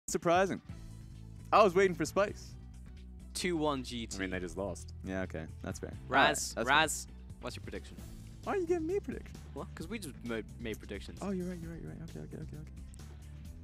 Surprising. I was waiting for Spice. 2-1 GT. I mean, they just lost. Yeah, okay. That's fair. Raz, Right, Raz, what's your prediction? why are you giving me a prediction? What? Because we just made predictions. Oh, you're right. Okay.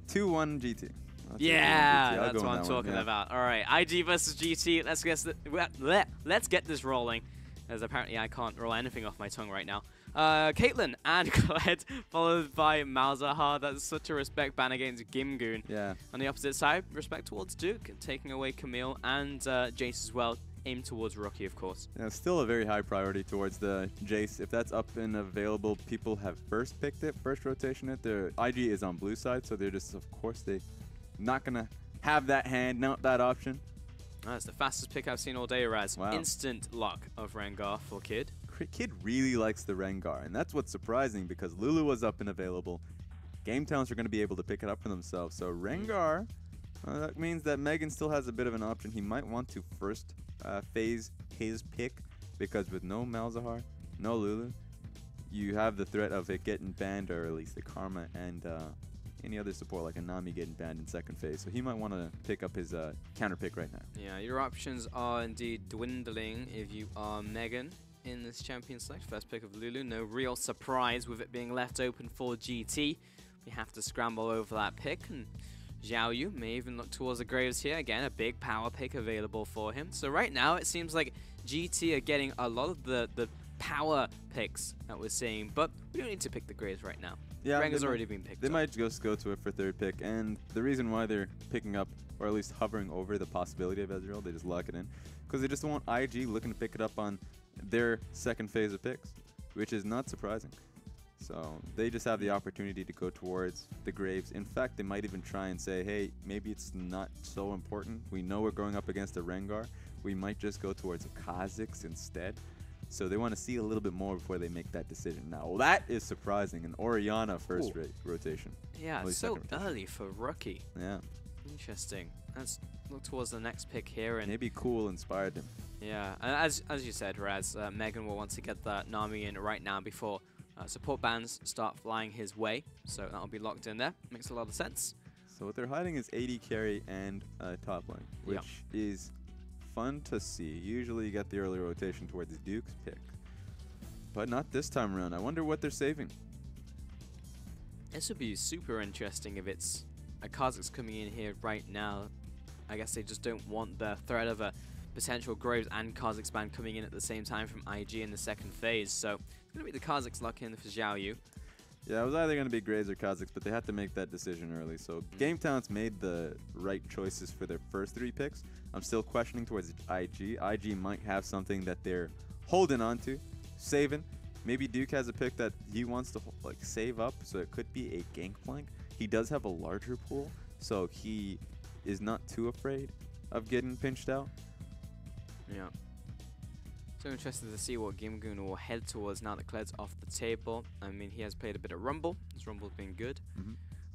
2-1 GT. Yeah, that's what I'm talking about. All right, IG versus GT. Let's get this rolling, as apparently I can't roll anything off my tongue right now. Caitlyn and Kled, followed by Malzahar. That's such a respect ban against Gimgoon. Yeah. On the opposite side, respect towards Duke, taking away Camille, and Jace as well. Aim towards Rookie, of course. Yeah, still a very high priority towards the Jace. If that's up and available, people have first picked it, first rotation it. Their IG is on blue side, so they're just, of course, they not gonna have that hand, not that option. That's the fastest pick I've seen all day, Raz. Wow. Instant lock of Rengar for Kid. Kid really likes the Rengar, and that's what's surprising because Lulu was up and available. Game Talents are going to be able to pick it up for themselves. So Rengar, that means that Megan still has a bit of an option. He might want to first phase his pick because with no Malzahar, no Lulu, you have the threat of it getting banned, or at least the Karma and any other support like a Nami getting banned in second phase. So he might want to pick up his counter pick right now. Yeah, your options are indeed dwindling if you are Megan in this champion select. First pick of Lulu, no real surprise with it being left open for GT. We have to scramble over that pick, and Xiao Yu may even look towards the Graves here. Again, a big power pick available for him. So right now, it seems like GT are getting a lot of the power picks that we're seeing, but we don't need to pick the Graves right now. Yeah, Rengar's already been picked They up. might just go to it for third pick, and the reason why they're picking up, or at least hovering over the possibility of Ezreal, they just lock it in, because they just don't want IG looking to pick it up on their second phase of picks, which is not surprising. So they just have the opportunity to go towards the Graves. In fact, they might even try and say, hey, maybe it's not so important. We know we're going up against a Rengar. We might just go towards a Kha'Zix instead. So they want to see a little bit more before they make that decision. Now, that is surprising. An Orianna first rotation. Yeah, so early for Rookie. Yeah. Interesting. Let's look towards the next pick here. And maybe Cool inspired him. Yeah, and as you said, Raz, Megan will want to get that Nami in right now before support bans start flying his way. So that'll be locked in there. Makes a lot of sense. So what they're hiding is AD carry and top lane, which is fun to see. Usually you get the early rotation towards Duke's pick, but not this time around. I wonder what they're saving. This would be super interesting if it's a Kha'Zix coming in here right now. I guess they just don't want the threat of a potential Graves and Kha'Zix ban coming in at the same time from IG in the second phase. So it's going to be the Kha'Zix lock in for Xiao Yu. Yeah, it was either going to be Graves or Kha'Zix, but they had to make that decision early. So Game Talents made the right choices for their first three picks. I'm still questioning towards IG. IG might have something that they're holding on to, saving. Maybe Duke has a pick that he wants to like save up, so it could be a Gangplank. He does have a larger pool, so he is not too afraid of getting pinched out. Yeah. So interested to see what Gimgoon will head towards now that Kled's off the table. I mean, he has played a bit of Rumble. His Rumble's been good.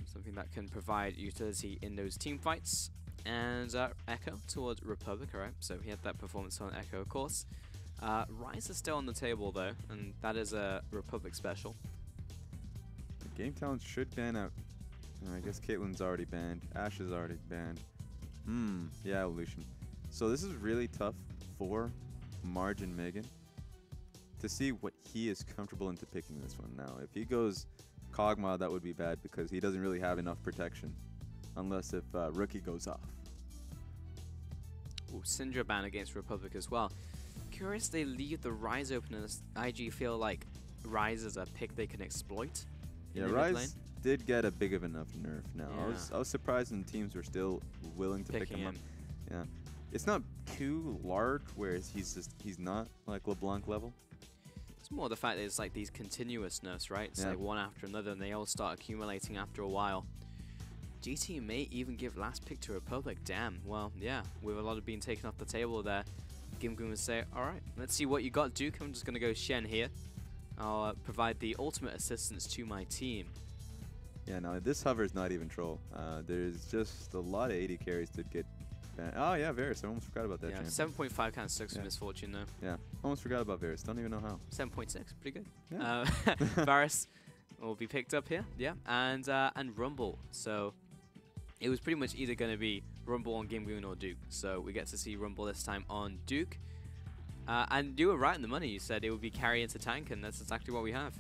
Something that can provide utility in those team fights. And Echo towards Republic, alright. So he had that performance on Echo, of course. Ryze is still on the table, though, and that is a Republic special. The Game Talents should ban out. I guess Caitlyn's already banned. Ashe is already banned. Yeah, Evolution. So this is really tough for Margin Megan to see what he is comfortable into picking this one now. If he goes Kog'Maw, that would be bad because he doesn't really have enough protection unless if Rookie goes off. Ooh, Syndra ban against Republic as well. Curious they leave the Ryze open and IG feel like Ryze is a pick they can exploit. Yeah, Ryze did get a big of enough nerf now. Yeah. I was surprised when teams were still willing to pick him up. Yeah. It's not too large where he's not like LeBlanc level. It's more the fact that it's like these continuous nerfs, right? It's like one after another and they all start accumulating after a while. GT may even give last pick to Republic. Damn. Well, yeah, with a lot of being taken off the table there, Gimgoon would say, alright, let's see what you got, Duke. I'm just going to go Shen here. I'll provide the ultimate assistance to my team. Yeah, no, this hover is not even troll. There's just a lot of 80 carries to get banned. Oh, yeah, Varus. I almost forgot about that. Yeah, 7.5 kind of sucks for Misfortune, though. Yeah, almost forgot about Varus. Don't even know how. 7.6, pretty good. Yeah. Varus will be picked up here, yeah, and Rumble. So it was pretty much either going to be Rumble on Gimgoon or Duke. So we get to see Rumble this time on Duke. And you were right in the money. You said it would be carry into tank, and that's exactly what we have.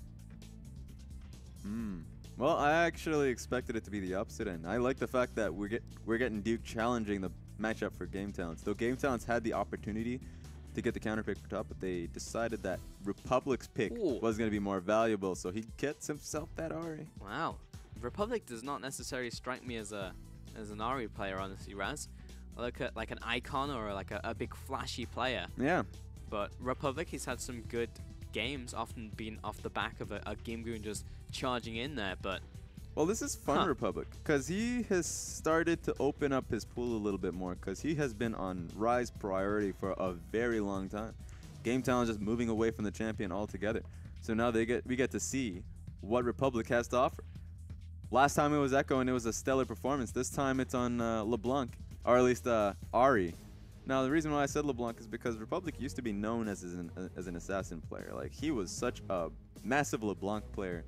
Well, I actually expected it to be the opposite end. I like the fact that we're getting Duke challenging the matchup for Game Talents. Though Game Talents had the opportunity to get the counter pick for top, but they decided that Republic's pick was going to be more valuable, so he gets himself that Ahri. Wow. Republic does not necessarily strike me as an Ahri player, honestly, Raz. I look at like an icon or like a big flashy player. Yeah. But Republic, he's had some good games, often been off the back of a Gimgoon just charging in there, but... Well, this is fun, Republic, because he has started to open up his pool a little bit more, because he has been on Rise priority for a very long time. Game Talent just moving away from the champion altogether. So now we get to see what Republic has to offer. Last time it was Echo, and it was a stellar performance. This time it's on LeBlanc, or at least Ahri. Now, the reason why I said LeBlanc is because Republic used to be known as an assassin player. Like, he was such a massive LeBlanc player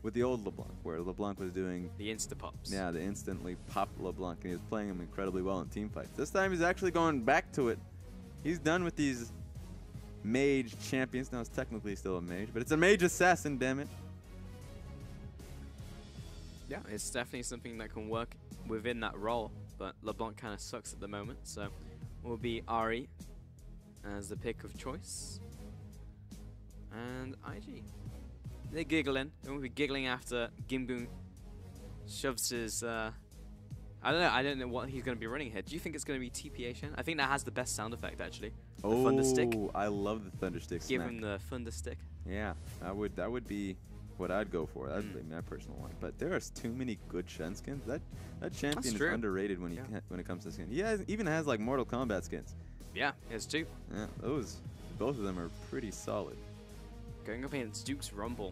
with the old LeBlanc, where LeBlanc was doing... the insta-pops. Yeah, the instantly pop LeBlanc, and he was playing him incredibly well in team fights. This time he's actually going back to it. He's done with these mage champions. Now, it's technically still a mage, but it's a mage assassin, damn it. Yeah, it's definitely something that can work within that role, but LeBlanc kind of sucks at the moment, so... will be Ahri as the pick of choice. And IG. They're giggling. They won't be giggling after Gimgoon shoves his... I don't know what he's going to be running here. Do you think it's going to be TPA Shen? I think that has the best sound effect, actually. The Thunder Stick. Oh, I love the Thunder Stick. Give him the Thunder Stick. Yeah, that would be what I'd go for. That'd be my personal one. But there are too many good Shen skins. That champion is underrated when it comes to skins. He even has like Mortal Kombat skins. Yeah, he has two. Yeah, both of them are pretty solid. Going up against Duke's Rumble.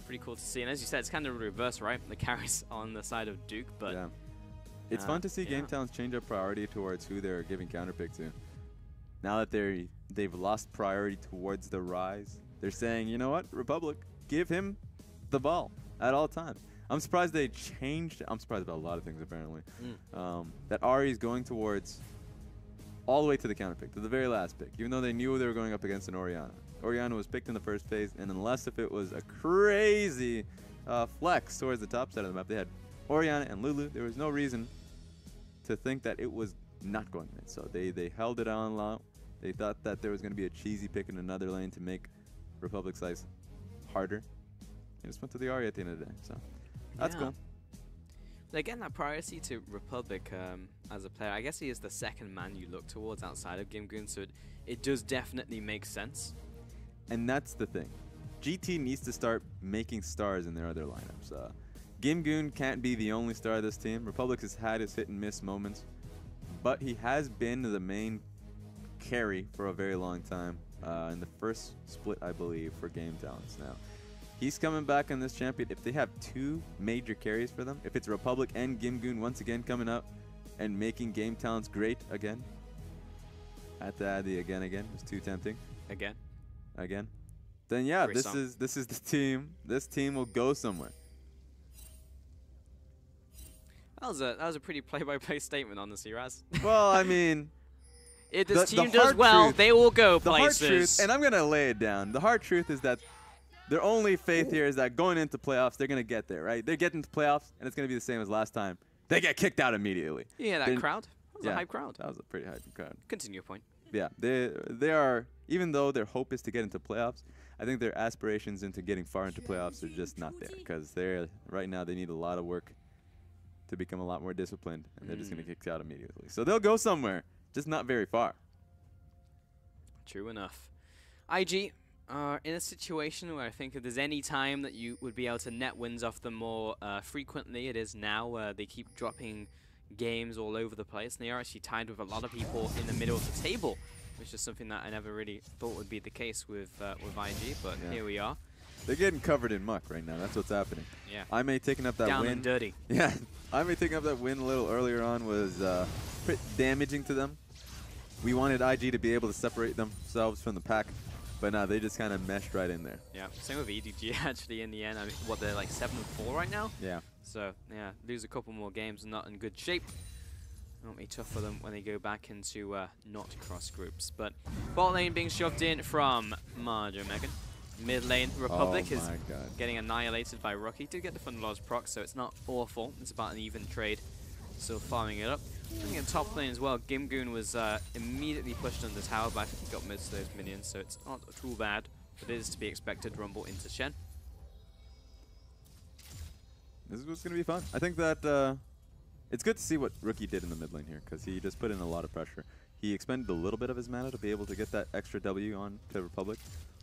Pretty cool to see. And as you said, it's kind of reverse, right? The carries on the side of Duke, but... yeah. It's fun to see Game Talents change up priority towards who they're giving counterpick to. Now that they've lost priority towards the Rise, they're saying, you know what, Republic, give him the ball at all times. I'm surprised they changed. I'm surprised about a lot of things, apparently. That Ahri is going towards all the way to the counterpick, to the very last pick, even though they knew they were going up against an Orianna. Orianna was picked in the first phase, and unless if it was a crazy flex towards the top side of the map, they had Orianna and Lulu. There was no reason to think that it was not going mid. So they held it on low. They thought that there was going to be a cheesy pick in another lane to make Republic's life harder. They just went to the Ahri at the end of the day. So that's cool. They're getting that priority to Republic as a player. I guess he is the second man you look towards outside of Gimgoon, so it does definitely make sense. And that's the thing. GT needs to start making stars in their other lineups. Gimgoon can't be the only star of this team. Republic has had his hit and miss moments, but he has been the main carry for a very long time in the first split, I believe, for Game Talents now. He's coming back in this champion. If they have two major carries for them, if it's Republic and Gimgoon once again coming up and making Game Talents great again, I had to add the again, it was too tempting. Again. Then yeah, this is the team. This team will go somewhere. That was a pretty play-by-play statement, honestly, Raz. Well, I mean, if this team does well, they will go the places. Hard truth, and I'm gonna lay it down. The hard truth is that their only faith here is that going into playoffs, they're gonna get there, right? They're getting to playoffs, and it's gonna be the same as last time. They get kicked out immediately. Yeah, that crowd. That was a hype crowd. That was a pretty hype crowd. Continue your point. Yeah, they are. Even though their hope is to get into playoffs, I think their aspirations into getting far into playoffs are just not there, because right now they need a lot of work to become a lot more disciplined, and they're just going to get kicked out immediately. So they'll go somewhere, just not very far. True enough. IG are in a situation where I think if there's any time that you would be able to net wins off them more frequently, it is now. They keep dropping games all over the place, and they are actually tied with a lot of people in the middle of the table, which is something that I never really thought would be the case with IG, but here we are. They're getting covered in muck right now. That's what's happening. Yeah. I may taking up that Down win. and dirty. Yeah. I may taking up that win a little earlier on was pretty damaging to them. We wanted IG to be able to separate themselves from the pack But no, they just kind of meshed right in there. Yeah, same with EDG actually in the end. I mean, what, they're like 7-4 right now? Yeah. So, yeah, lose a couple more games and not in good shape. Won't be tough for them when they go back into not cross groups. But bot lane being shoved in from Marjo Megan. Mid lane, Republic is getting annihilated by Rookie. Did get the Thunderlord's proc, so it's not awful. It's about an even trade. Still farming it up. I think in top lane as well, Gimgoon was immediately pushed under the tower, but I think he got most of those minions, so it's not too bad. But it is to be expected. Rumble into Shen. This is what's going to be fun. I think that it's good to see what Rookie did in the mid lane here, because he just put in a lot of pressure. He expended a little bit of his mana to be able to get that extra W on to Republic.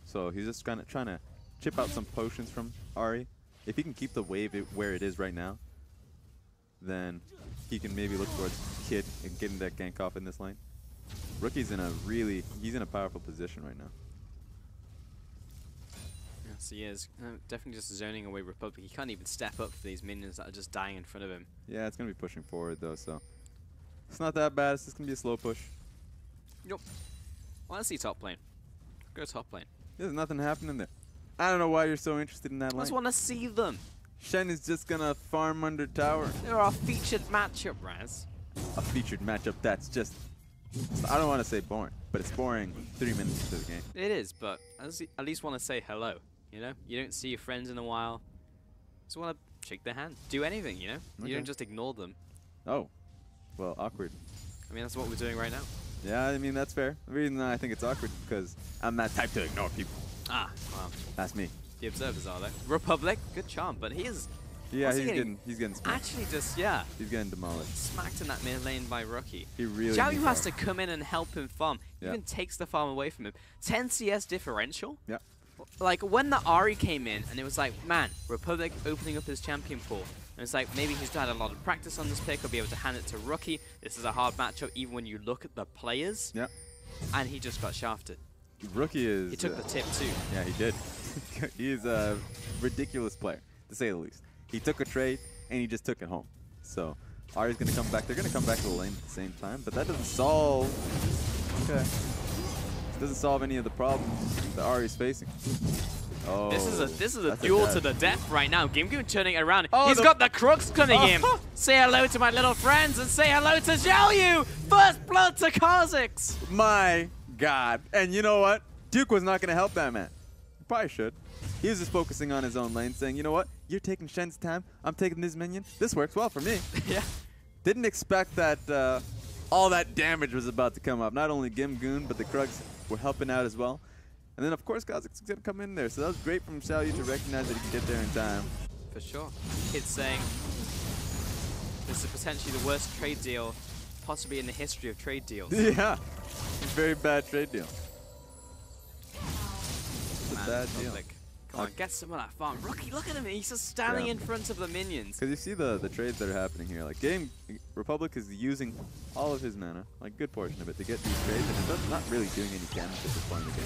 So he's just kind of trying to chip out some potions from Ahri. If he can keep the wave where it is right now, then he can maybe look towards Kid and getting that gank off in this lane. Rookie's in a he's in a powerful position right now. Yes, he is. Definitely just zoning away Republic. He can't even step up for these minions that are just dying in front of him. Yeah, it's going to be pushing forward though, so it's not that bad. It's just going to be a slow push. Nope. I want to see top lane. Go top lane. There's nothing happening there. I don't know why you're so interested in that lane. I just want to see them. Shen is just going to farm under tower. They're our featured matchup, Raz. A featured matchup that's just, I don't want to say boring, but it's boring 3 minutes into the game. It is, but I at least want to say hello, you know? You don't see your friends in a while. Just want to shake their hand. Do anything, you know? Okay. You don't just ignore them. Oh, well, awkward. I mean, that's what we're doing right now. Yeah, I mean, that's fair. The reason I think it's awkward is because I'm that type to ignore people. Ah, well. That's me. The observers are, though. Republic, good charm, but he is... Yeah, he's getting smacked. Actually just, yeah. He's getting demolished. Smacked in that mid lane by Rookie. He really Xiao Yu has to come in and help him farm. Yeah. Even takes the farm away from him. 10 CS differential? Yeah. Like, when the Ahri came in, and it was like, man, Republic opening up his champion pool. And it's like, maybe he's had a lot of practice on this pick. He'll be able to hand it to Rookie. This is a hard matchup, even when you look at the players. Yeah. And he just got shafted. Rookie is... He took the tip, too. Yeah, he did. He's a ridiculous player, to say the least. He took a trade, and he just took it home. So, Ahri's going to come back. They're going to come back to the lane at the same time, but that doesn't solve... Okay. This doesn't solve any of the problems that Ahri's facing. Oh, this is a duel to the death right now. Gimgoon turning it around. Oh, He's got the crooks coming in. Say hello to my little friends and say hello to Xiao Yu. First blood to Kha'Zix. My God. And you know what? Duke was not going to help that man. He probably should. He was just focusing on his own lane, saying, you know what? You're taking Shen's time. I'm taking this minion. This works well for me. Yeah. Didn't expect that all that damage was about to come up. Not only Gimgoon, but the Krugs were helping out as well. And then, of course, Kha'Zix is going to come in there. So that was great from Xiao Yu to recognize that he can get there in time. For sure. Kid's saying this is potentially the worst trade deal possibly in the history of trade deals. Yeah. Very bad trade deal. It's a bad deal. Come on, get some of that farm. Rookie, look at him. He's just standing in front of the minions. Because you see the trades that are happening here. Like, Republic is using all of his mana, like good portion of it, to get these trades, and it's not really doing any damage at this point in the game.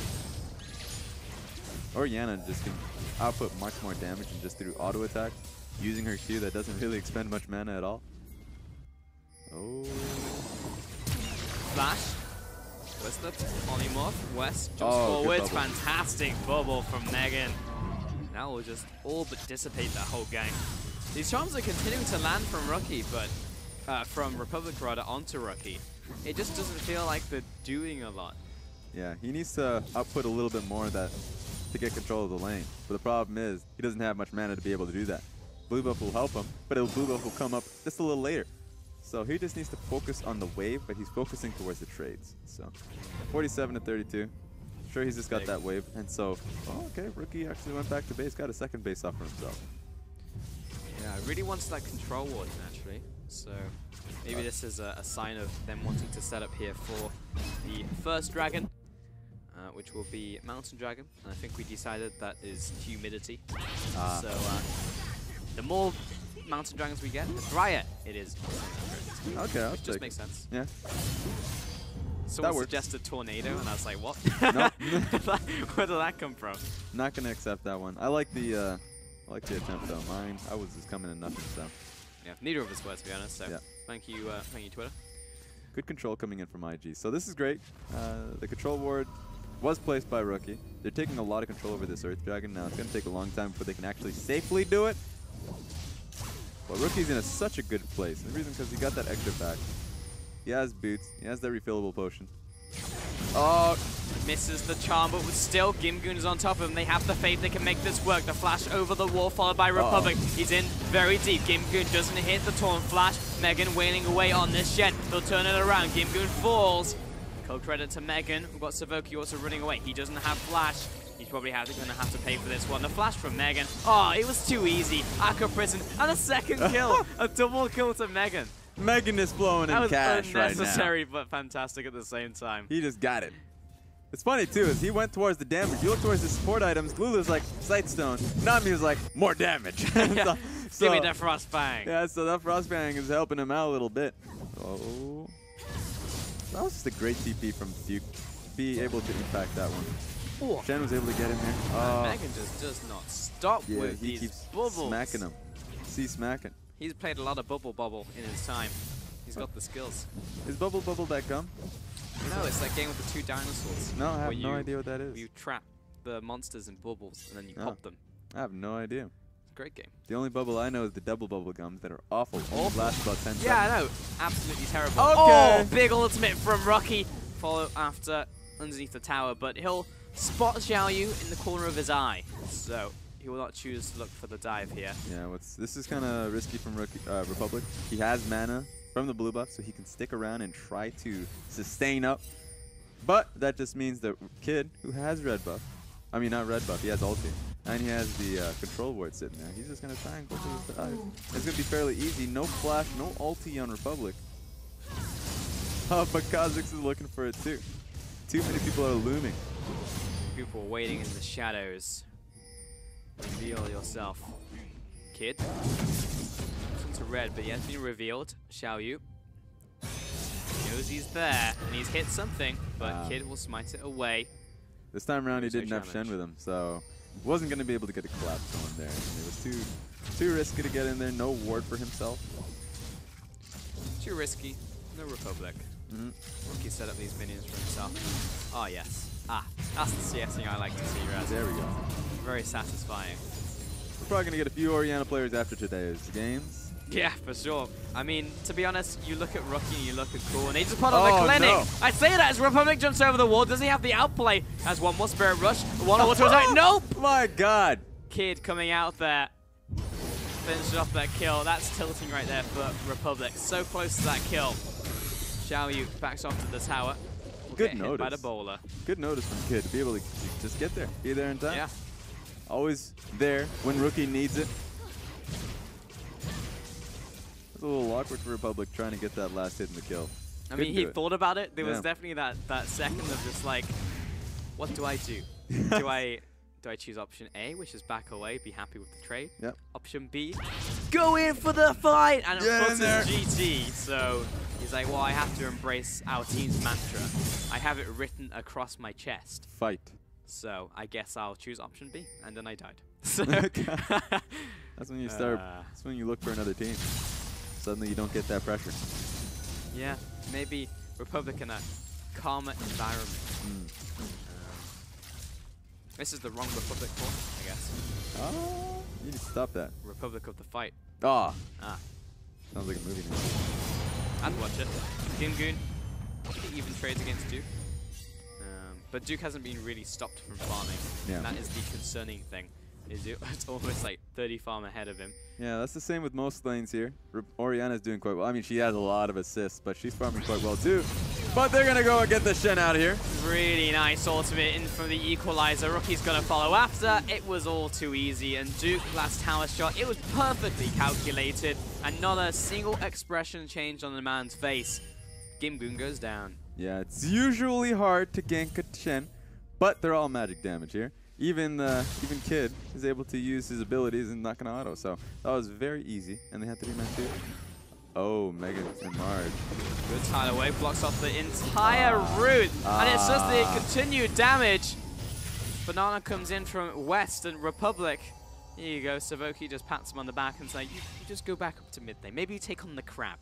Or Yana just can output much more damage and just through auto attacks, using her Q that doesn't really expend much mana at all. Oh. Flash. Whistler, polymorph, West jumps forward. Fantastic bubble from Megan. Now we'll just all but dissipate that whole gang. These charms are continuing to land from Rookie, but from Republic rather onto Rookie. It just doesn't feel like they're doing a lot. Yeah, he needs to output a little bit more of that to get control of the lane. But the problem is, he doesn't have much mana to be able to do that. Blue buff will help him, but blue buff will come up just a little later. So he just needs to focus on the wave, but he's focusing towards the trades. So 47 to 32. Sure, he's just got that wave. And so, okay, Rookie actually went back to base, got a second base off for himself. Yeah, I really wants that control ward, naturally. So maybe this is a sign of them wanting to set up here for the first dragon. Which will be Mountain Dragon, and I think we decided that is humidity. So the more Mountain Dragons we get, the drier it is. Okay, I'll which just makes sense. Yeah. Someone suggested Tornado, and I was like, what? Nope. Where did that come from? Not gonna accept that one. I like the attempt though. Mine, I was just coming in nothing. So. Yeah, neither of us were, to be honest. So yeah. Thank you, Twitter. Good control coming in from IG. So this is great. The control ward was placed by Rookie. They're taking a lot of control over this Earth Dragon now. It's going to take a long time before they can actually safely do it. But Rookie's in such a good place. The reason because he got that extra back. He has boots. He has that refillable potion. Oh, misses the charm, but still, Gimgoon is on top of him. They have the faith they can make this work. The flash over the wall, followed by Republic. He's in very deep. Gimgoon doesn't hit the taunt flash. Megan wailing away on this Shen. They'll turn it around. Gimgoon falls. Cold credit to Megan. We've got Savoki also running away. He doesn't have flash. He's probably going to have to pay for this one. The flash from Megan. Oh, it was too easy. Aqua Prison. And a second kill. A double kill to Megan. Megan is flowing in cash right now. That was unnecessary, but fantastic at the same time. He just got it. It's funny, too, is he went towards the damage. You look towards the support items. Lulu's like, Sightstone. Nami was like, more damage. Yeah. Give me that Frost Bang. Yeah, so that Frost Bang is helping him out a little bit. Oh. That was just a great TP from Duke. Be able to impact that one. Oh. Shen was able to get in there. Megan just does not stop with he these keeps bubbles. smacking him. See, smacking. He's played a lot of bubble in his time. He's got the skills. Is bubble that gum? No, it's that game with the two dinosaurs. No, I have no idea what that is. You trap the monsters in bubbles and then you pop them. I have no idea. It's a great game. The only bubble I know is the double bubble gums that are awful. Awful. Last about 10 seconds. Yeah, I know. Absolutely terrible. Okay. Oh, big ultimate from Rocky. Follow after underneath the tower, but he'll spot Xiaoyu in the corner of his eye. So he will not choose to look for the dive here. Yeah, this is kind of risky from Republic. He has mana from the blue buff, so he can stick around and try to sustain up. But that just means that Kid, who has red buff, I mean not red buff, he has ulti, and he has the control ward sitting there. He's just going to try and go to the dive. It's going to be fairly easy. No flash, no ulti on Republic. Oh, but Kha'Zix is looking for it too. Too many people are looming. People waiting in the shadows. Reveal yourself. Kid. Into red, but he has been revealed. Xiaoyu. He knows he's there, and he's hit something, but Kid will smite it away. This time around, he didn't have Shen with him, so wasn't going to be able to get a collapse going there. And it was too risky to get in there. No ward for himself. Too risky. No Republic. Rookie set up these minions for himself. Oh, yes. That's the CSing I like to see, Raz. There we go. Very satisfying. We're probably going to get a few Orianna players after today's games. Yeah, for sure. I mean, to be honest, you look at Rookie and you look at Cool, and he just put on the clinic. No. I say that as Republic jumps over the wall. Does he have the outplay? Has one more Spirit Rush. One more to his right. Nope! My God. Kid coming out there. Finished off that kill. That's tilting right there for Republic. So close to that kill. Xiaoyu backs off to the tower. Good notice. Hit by the bowler. Good notice from Kid to be able to just get there. Be there in time. Yeah. Always there when Rookie needs it. It's a little awkward for Republic trying to get that last hit in the kill. I mean, he thought about it. There was definitely that second of just like, what do I do? do I choose option A, which is back away, be happy with the trade? Yep. Option B, go in for the fight, and it puts his GT. So he's like, well, I have to embrace our team's mantra. I have it written across my chest. Fight. So I guess I'll choose option B, and then I died. So that's when you start. That's when you look for another team. Suddenly you don't get that pressure. Yeah, maybe Republic in a calmer environment. This is the wrong Republic for, I guess. Oh, you need to stop that. Republic of the Fight. Sounds like a movie name. I'd watch it. Gimgoon, even trades against Duke. But Duke hasn't been really stopped from farming. Yeah. And that is the concerning thing. It's almost like 30 farm ahead of him. Yeah, that's the same with most lanes here. Orianna's doing quite well. I mean, she has a lot of assists, but she's farming quite well too. But they're going to go and get the Shen out of here. Really nice ultimate in from the equalizer. Rookie's going to follow after. It was all too easy. And Duke, last tower shot, it was perfectly calculated. And not a single expression changed on the man's face. Gimgoon goes down. Yeah, it's usually hard to gank a Shen, but they're all magic damage here. Even Kid is able to use his abilities and not gonna auto, so that was very easy. And they had 3 men too. Oh, Megan and Marge. Good tile away, blocks off the entire route, and it's just the continued damage. Banana comes in from West and Republic. Here you go, Savoki just pats him on the back and says, you just go back up to mid lane. Maybe you take on the crab.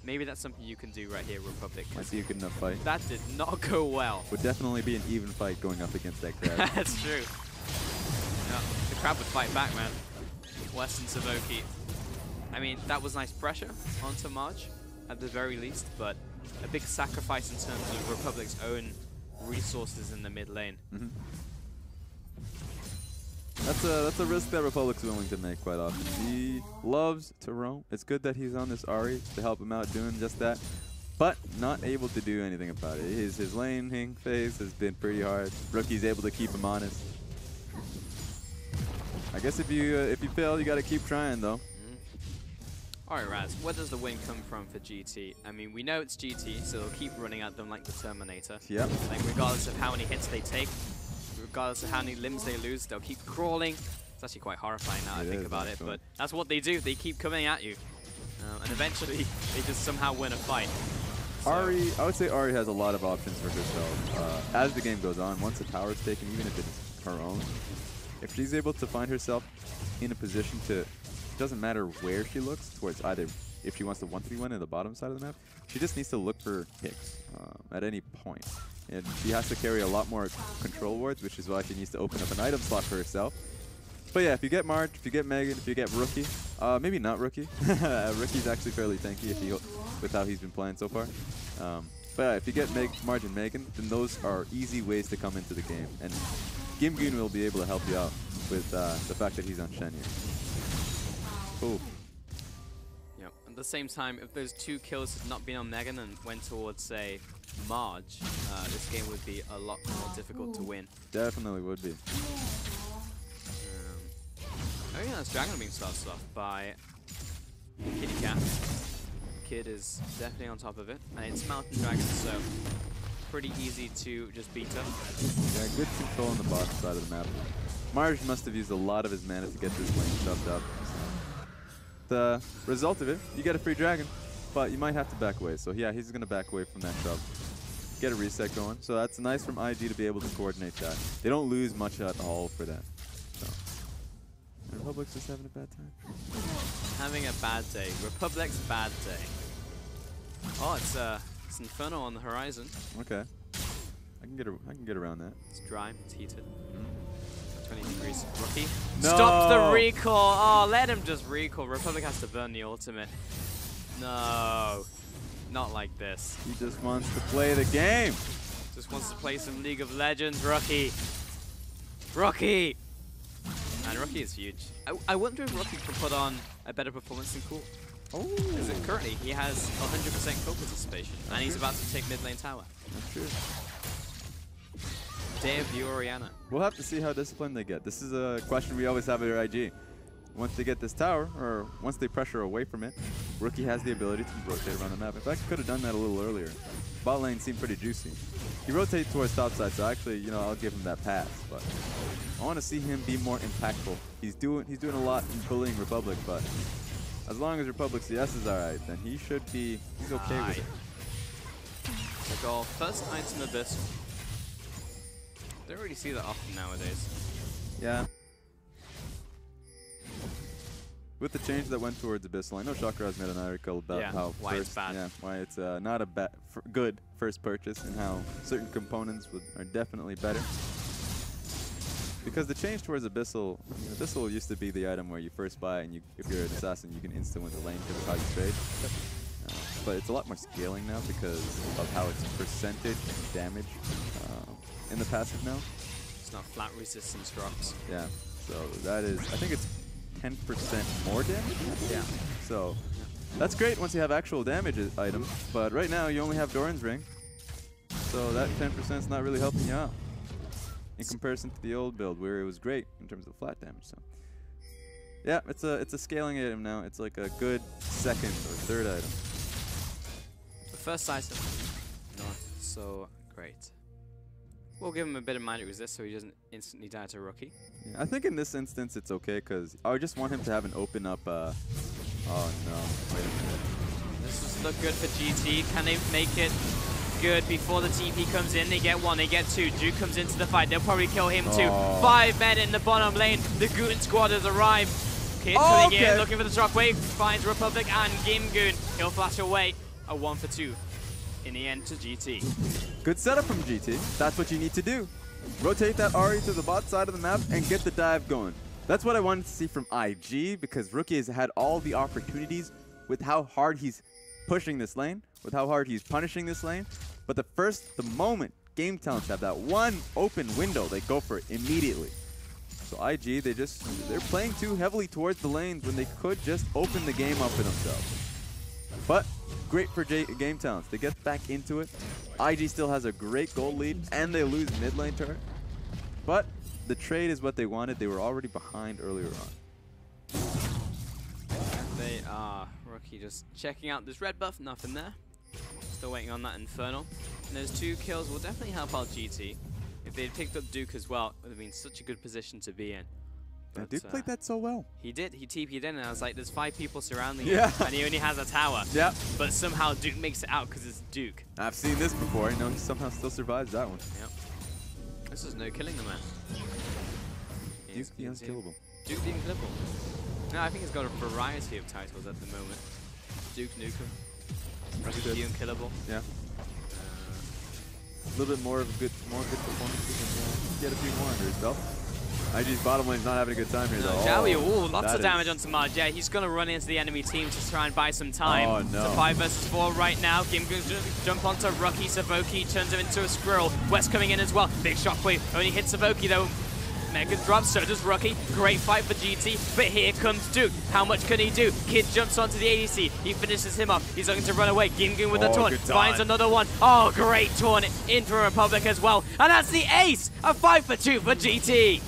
Maybe that's something you can do right here, Republic. Might be a good enough fight. That did not go well. Would definitely be an even fight going up against that crab. That's true. Yeah, the crab would fight back, man. Western Savoki. I mean, that was nice pressure onto Marge, at the very least, but a big sacrifice in terms of Republic's own resources in the mid lane. Mm-hmm. That's a risk that Republic's willing to make quite often. He loves to roam. It's good that he's on this Ahri to help him out doing just that, but not able to do anything about it. His laning phase has been pretty hard. Rookie's able to keep him honest. I guess if you fail, you got to keep trying though. Alright, Raz, where does the win come from for GT? I mean, we know it's GT, so they'll keep running at them like the Terminator. Yep. Like, regardless of how many hits they take, regardless of how many limbs they lose, they'll keep crawling. It's actually quite horrifying now I think about it, but that's what they do. They keep coming at you. And eventually, they just somehow win a fight. So Ahri, I would say Ahri has a lot of options for herself. As the game goes on, once a tower is taken, even if it's her own, if she's able to find herself in a position to, doesn't matter where she looks, towards either if she wants to 1v1 in the bottom side of the map, she just needs to look for picks at any point. And she has to carry a lot more control wards, which is why she needs to open up an item slot for herself. But yeah, if you get Marge, if you get Megan, if you get Rookie, maybe not Rookie. Rookie's actually fairly tanky with how he's been playing so far. But yeah, if you get Marge and Megan, then those are easy ways to come into the game. And Gimgoon will be able to help you out with the fact that he's on Shen here. Ooh. Yeah. At the same time, if those 2 kills had not been on Megan and went towards, say, Marge, this game would be a lot more difficult to win. Definitely would be. Oh yeah, this Dragon Beam starts off by Kitty Cat. Kid is definitely on top of it, and it's Mountain Dragon, so pretty easy to just beat up. Yeah, good control on the bottom side of the map. Marge must have used a lot of his mana to get this lane shoved up. The result of it, you get a free dragon, but you might have to back away. So yeah, he's going to back away from that shove. Get a reset going. So that's nice from IG to be able to coordinate that. They don't lose much at all for that. So. And Republic's just having a bad time. Having a bad day. Republic's bad day. Oh, it's Inferno on the horizon. Okay. I can get around that. It's dry. It's heated. 20 degrees. Rookie. No! Stop the recall! Oh, let him just recall. Republic has to burn the ultimate. No. Not like this. He just wants to play the game. Just wants to play some League of Legends. Rookie. Rookie! And Rookie is huge. I wonder if Rookie can put on a better performance than Cool. Oh. Because currently he has 100% Cool participation. And he's about to take mid lane tower. That's true. Debut Oriana. We'll have to see how disciplined they get. This is a question we always have at IG. Once they get this tower, or once they pressure away from it, Rookie has the ability to rotate around the map. In fact, could have done that a little earlier. Bot lane seemed pretty juicy. He rotates towards top side, so actually, you know, I'll give him that pass. But I want to see him be more impactful. He's doing a lot in bullying Republic, but as long as Republic CS is alright, then he's okay with it. The goal, first item Abyss. Don't really see that often nowadays. Yeah. With the change that went towards Abyssal, I know Chakra has made an article about how why it's bad. Yeah, why it's not a good first purchase, and how certain components are definitely better. Because the change towards Abyssal, Abyssal used to be the item where you first buy it, and if you're an assassin, you can instant win the lane because of how you trade. But it's a lot more scaling now because of how it's percentage damage in the passive now. It's not flat resistance drops. Yeah, so that is, I think it's 10% more damage? Yeah. So that's great once you have actual damage items, but right now you only have Doran's Ring. So that 10% is not really helping you out in comparison to the old build where it was great in terms of flat damage. So yeah, it's a scaling item now. It's like a good second or third item. The first item, not so great. We'll give him a bit of magic resist so he doesn't instantly die to Rookie. Yeah, I think in this instance it's okay because I just want him to have an open up. Oh no! Wait a minute. This does look good for GT. Can they make it good before the TP comes in? They get 1, they get 2. Duke comes into the fight. They'll probably kill him too. 5 men in the bottom lane. The Goon squad has arrived. Kid coming in, looking for the shockwave. Finds Republic and Gimgoon. He'll flash away. a 1 for 2 in the end to GT. Good setup from GT. That's what you need to do. Rotate that Ahri to the bot side of the map and get the dive going. That's what I wanted to see from IG, because Rookie has had all the opportunities with how hard he's pushing this lane, with how hard he's punishing this lane. But the moment Game Talents have that one open window, they go for it immediately. So IG, they're playing too heavily towards the lanes when they could just open the game up for themselves. But great for Game Talents. They get back into it. IG still has a great gold lead, and they lose mid lane turret. But the trade is what they wanted. They were already behind earlier on. They are Rookie just checking out this red buff. Nothing there. Still waiting on that Infernal. And those 2 kills will definitely help out GT. If they'd picked up Duke as well, it would have been such a good position to be in. But Duke played that so well. He did. He TP'd in, and I was like, there's 5 people surrounding him, and he only has a tower. Yeah. But somehow Duke makes it out because it's Duke. I've seen this before. You know, he somehow still survives that one. Yep. This is no killing the man. Duke the unkillable. Duke the unkillable. No, I think he's got a variety of titles at the moment. Duke Nukem. Duke the unkillable. Yeah. A little bit more good performances and get a few more under his belt. IG's bottom lane's not having a good time here, though. Jowie, lots of damage onto Marge. Yeah, he's going to run into the enemy team to try and buy some time. Oh, no. It's a 5 versus 4 right now. Gimgoon's going to jump onto Rookie. Savoki turns him into a squirrel. West coming in as well. Big shockwave. Only hits Savoki, though. Megan drops, so does Rookie. Great fight for GT, but here comes Duke. How much can he do? Kid jumps onto the ADC. He finishes him off. He's looking to run away. Gimgoon with a taunt. Finds another one. Oh, great taunt in for Republic as well. And that's the ace! A 5 for 2 for GT.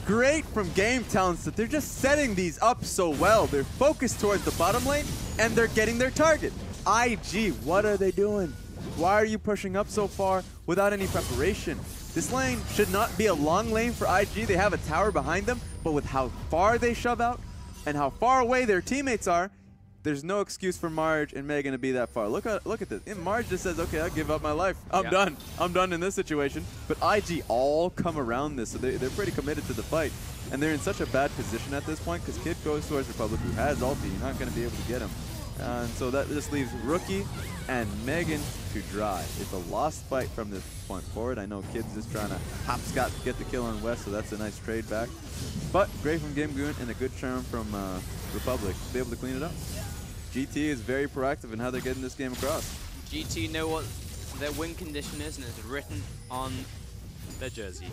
Great from Game Talents that they're just setting these up so well. They're focused towards the bottom lane, and they're getting their target. IG, what are they doing? Why are you pushing up so far without any preparation? This lane should not be a long lane for IG. They have a tower behind them, but with how far they shove out and how far away their teammates are, there's no excuse for Marge and Megan to be that far. Look at this. And Marge just says, okay, I'll give up my life. I'm done. I'm done in this situation. But IG all come around this, so they're pretty committed to the fight. And they're in such a bad position at this point because Kid goes towards Republic, who has ulti. You're not going to be able to get him. And so that just leaves Rookie and Megan to dry. It's a lost fight from this point forward. I know Kid's just trying to hopscotch to get the kill on West, so that's a nice trade back. But great from Gimgoon and a good charm from Republic to be able to clean it up. GT is very proactive in how they're getting this game across. GT know what their win condition is, and it's written on their jersey.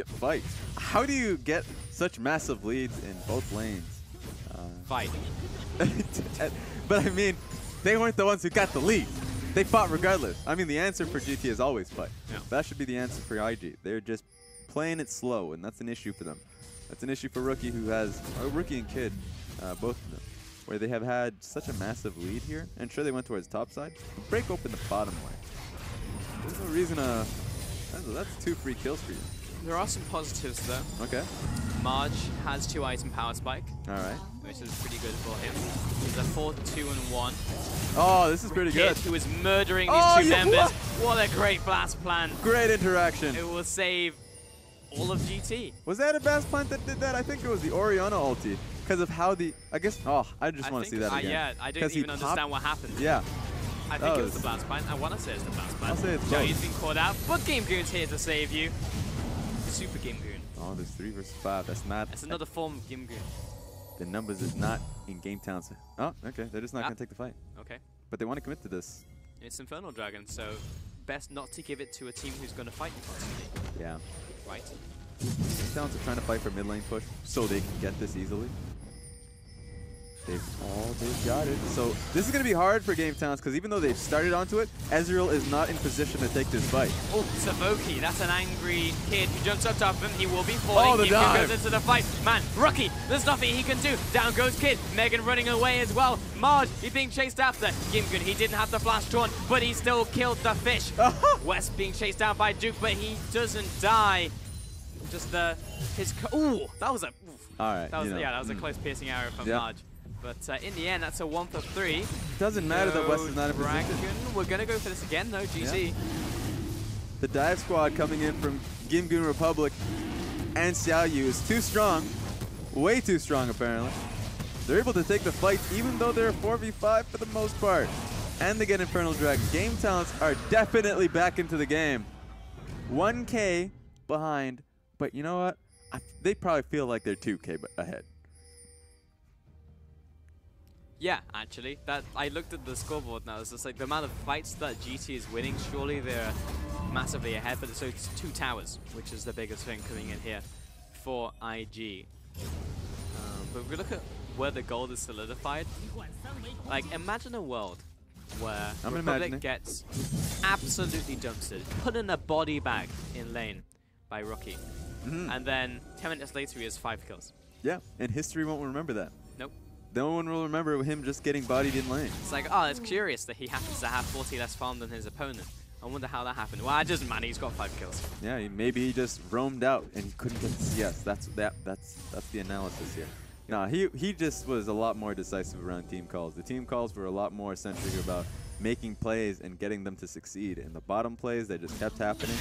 Fight. How do you get such massive leads in both lanes? Fight. But I mean, they weren't the ones who got the lead. They fought regardless. I mean, the answer for GT is always fight. Yeah. That should be the answer for IG. They're just playing it slow, and that's an issue for them. That's an issue for Rookie, who has Rookie and Kid, both of them, where they have had such a massive lead here. And sure, they went towards top side. Break open the bottom lane. There's no reason to. That's 2 free kills for you. There are some positives though. Okay. Marge has 2 item power spike. All right. Which is pretty good for him. He's a 4-2-1. Oh, this is pretty good. Who is murdering these 2 members. What a great blast plan. Great interaction. It will save all of GT. Was that a blast plant that did that? I think it was the Orianna ulti. Because of how the, I just want to see that again. Yeah, I don't even understand what happened. Yeah. I think it was the blast plant. I want to say it's the blast plant. I'll say it's Joey's been caught out, but Gimgoon's here to save you. Super Gimgoon. Oh, there's 3 versus 5. That's not. That's another form of Gimgoon. The numbers is not in Game Talents. Oh, okay. They're just not going to take the fight. Okay. But they want to commit to this. It's Infernal Dragon, so best not to give it to a team who's going to fight you constantly. Yeah. Right. Game Talents are trying to fight for mid lane push so they can get this easily. They've got it. So this is going to be hard for Game Talents because even though they've started onto it, Ezreal is not in position to take this fight. Oh, Savoki, that's an angry Kid who jumps up top of him. He will be falling. Oh, the dive. Goes into the fight. Man, Rookie, there's nothing he can do. Down goes Kid. Megan running away as well. Marge, he's being chased after. Gimgoon, he didn't have the flash taunt, but he still killed the fish. West being chased down by Duke, but he doesn't die. Just ooh, that was a. All right. That was a close piercing arrow from Marge. But in the end, that's a 1 for 3. Doesn't matter that West is not in position. We're going to go for this again, though, GC. Yeah. The dive squad coming in from Gimgoon Republic and Xiaoyu is too strong. Way too strong, apparently. They're able to take the fight, even though they're 4v5 for the most part. and they get Infernal Dragon. Game Talents are definitely back into the game. 1K behind, but you know what? They probably feel like they're 2K ahead. Yeah, actually, I looked at the scoreboard now. It's just like the amount of fights that GT is winning. Surely they're massively ahead, but so it's 2 towers, which is the biggest thing coming in here for IG. But if we look at where the gold is solidified, like imagine a world where Republic gets absolutely dumpstered, put in a body bag in lane by Rookie, and then 10 minutes later he has 5 kills. Yeah, and history won't remember that. Nope. No one will remember him just getting bodied in lane. It's like, oh, it's curious that he happens to have 40 less farm than his opponent. I wonder how that happened. Well, it doesn't matter. He's got 5 kills. Yeah, maybe he just roamed out and he couldn't get the CS. That's the analysis here. No, he just was a lot more decisive around team calls. The team calls were a lot more centric about making plays and getting them to succeed. And the bottom plays that just kept happening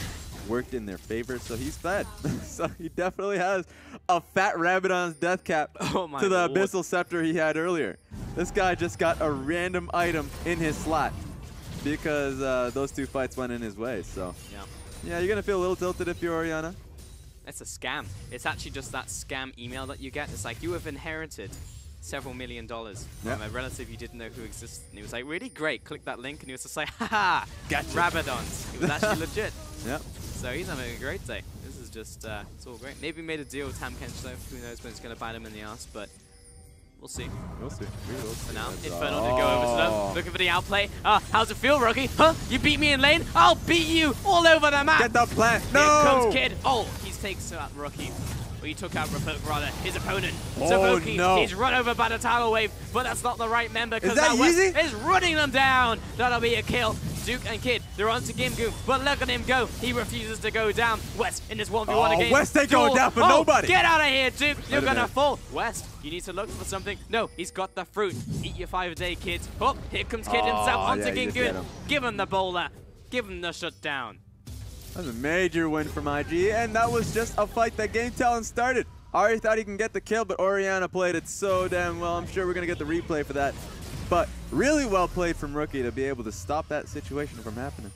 worked in their favor, so he's fed. So he definitely has a fat rabbit on his death cap to the Abyssal Scepter he had earlier. This guy just got a random item in his slot because those 2 fights went in his way. So yeah, you're going to feel a little tilted if you're Orianna. It's a scam. It's actually just that scam email that you get. It's like, you have inherited several $1 million from a relative you didn't know who existed. And he was like, really great. Click that link, and he was just like, haha, gotcha. Rabadons. It was actually legit. Yep. So he's having a great day. This is just, it's all great. Maybe made a deal with Tam Kench though. Who knows when it's going to bite him in the ass, but we'll see. We'll see. For now, Infernal did go over to them. Looking for the outplay. How's it feel, Rookie? Huh? You beat me in lane? I'll beat you all over the map. Get the plant. No! Here comes Kid. Oh, he takes out Rookie. Well, he took out rather his opponent. Savoki, he's run over by the tower wave, but that's not the right member because that West is running them down. That'll be a kill. Duke and Kid, they're on to Gimgoon, but look at him go. He refuses to go down. West in this 1v1 again. West ain't going down for nobody. Get out of here, Duke. You're going to fall. West, you need to look for something. No, he's got the fruit. Eat your 5-a-day, kids. Oh, here comes Kid himself onto Gimgoon. Give him the bowler. Give him the shutdown. That was a major win from IG, and that was just a fight that Game Talent started. Ari thought he can get the kill, but Orianna played it so damn well. I'm sure we're going to get the replay for that. But really well played from Rookie to be able to stop that situation from happening.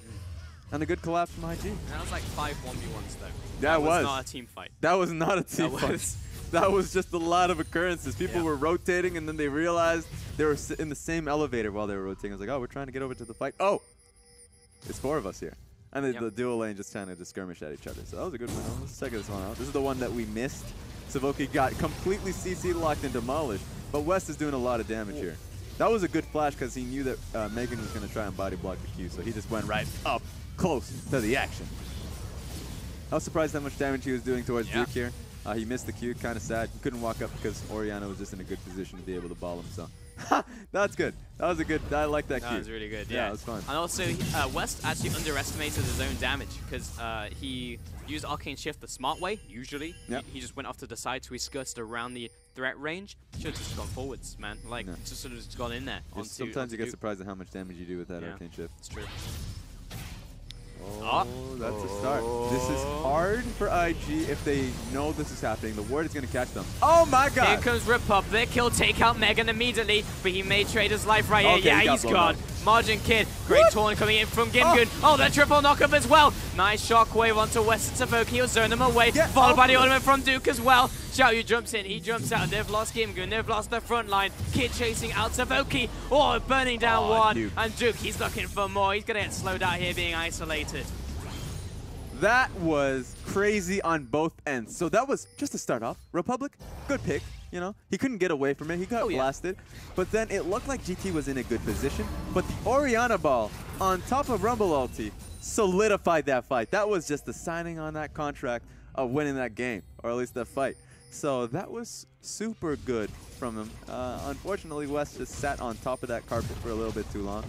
And a good collapse from IG. That was like 5 1v1s though. That was not a team fight. That was not a team fight. That was just a lot of occurrences. People were rotating, and then they realized they were in the same elevator while they were rotating. I was like, oh, we're trying to get over to the fight. Oh, it's 4 of us here. And the dual lane just kind of just skirmish at each other. So that was a good one. Let's check this one out. This is the one that we missed. Savoki got completely CC locked and demolished. But West is doing a lot of damage here. That was a good flash because he knew that Megan was going to try and body block the Q. So he just went right up close to the action. I was surprised how much damage he was doing towards Duke here. He missed the Q, kind of sad. He couldn't walk up because Orianna was just in a good position to be able to ball him. So that's good. That was a good. I like that Q. That was really good. Yeah, it was fun. And also, West actually underestimated his own damage because he used Arcane Shift the smart way. Usually, he just went off to the side, so he skirted around the threat range. Should have just gone forwards, man. Like just sort of just gone in there. Sometimes you get surprised at how much damage you do with that Arcane Shift. It's true. Oh, that's a start. This is hard for IG if they know this is happening. The ward is going to catch them. Oh my god! Here comes Republic. He'll take out Megan immediately, but he may trade his life right here. Yeah, he's gone. Margin Kid. Great taunt coming in from Gimgoon. Oh, the triple knockup as well. Nice shockwave onto West Savoki. He'll zone him away. Followed by the ultimate from Duke as well. Xiaoyu jumps in. He jumps out. They've lost Gimgoon. They've lost the front line. Kid chasing out Savoki. Oh, burning down one. Duke. And Duke, he's looking for more. He's going to get slowed out here being isolated. That was crazy on both ends. So that was just to start off. Republic, good pick. You know, he couldn't get away from it. He got blasted. But then it looked like GT was in a good position. But the Orianna ball on top of Rumble ulti solidified that fight. That was just the signing on that contract of winning that game, or at least that fight. So that was super good from him. Unfortunately, West just sat on top of that carpet for a little bit too long.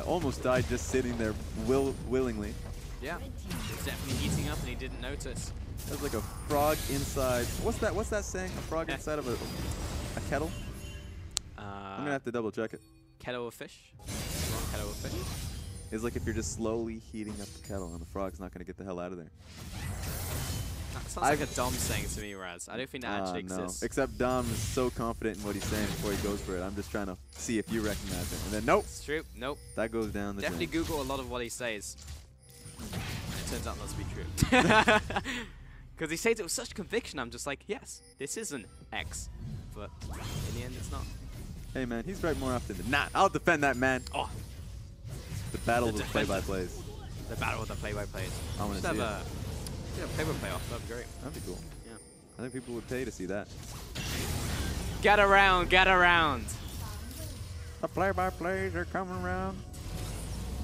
Almost died just sitting there willingly. Yeah, he's definitely eating up and he didn't notice. There's like a frog inside. What's that saying? A frog inside of a kettle? I'm gonna have to double check it. Kettle of fish? Wrong kettle of fish? It's like if you're just slowly heating up the kettle and the frog's not gonna get the hell out of there. Sounds like a Dom saying to me, Raz. I don't think that actually exists. No. Except Dom is so confident in what he's saying before he goes for it. I'm just trying to see if you recognize it. And then, nope. It's true. Nope. That goes down the Definitely drain. Google a lot of what he says. And it turns out not to be true. Because he says it with such conviction, I'm just like, yes, this is an X. But in the end, it's not. Hey, man, he's right more often than not. I'll defend that, man. Oh. The battle of the play-by-plays. The battle of the play-by-plays. I want to see have it. a play-by-play off. That'd be great. That'd be cool. Yeah. I think people would pay to see that. Get around, get around. The play-by-plays are coming around.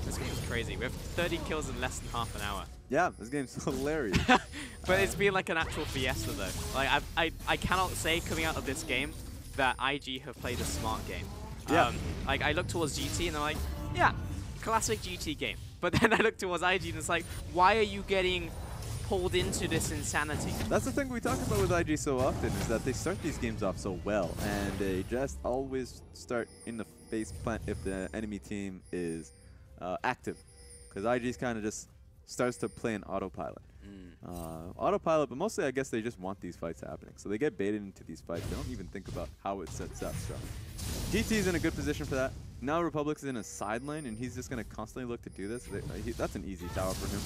This game is crazy. We have 30 kills in less than half an hour. Yeah, this game's hilarious. But it's been like an actual fiesta though. Like I cannot say coming out of this game that IG have played a smart game. Yeah. Like I look towards GT and I'm like, yeah, classic GT game. But then I look towards IG and it's like, why are you getting pulled into this insanity? That's the thing we talk about with IG so often, is that they start these games off so well, and they just always start in the face plant if the enemy team is active. Because IG's kind of just starts to play an autopilot. Autopilot, but mostly I guess they just want these fights happening. So they get baited into these fights. They don't even think about how it sets up. So GT's in a good position for that. Now Republic's in a side lane, and he's just going to constantly look to do this. That's an easy tower for him.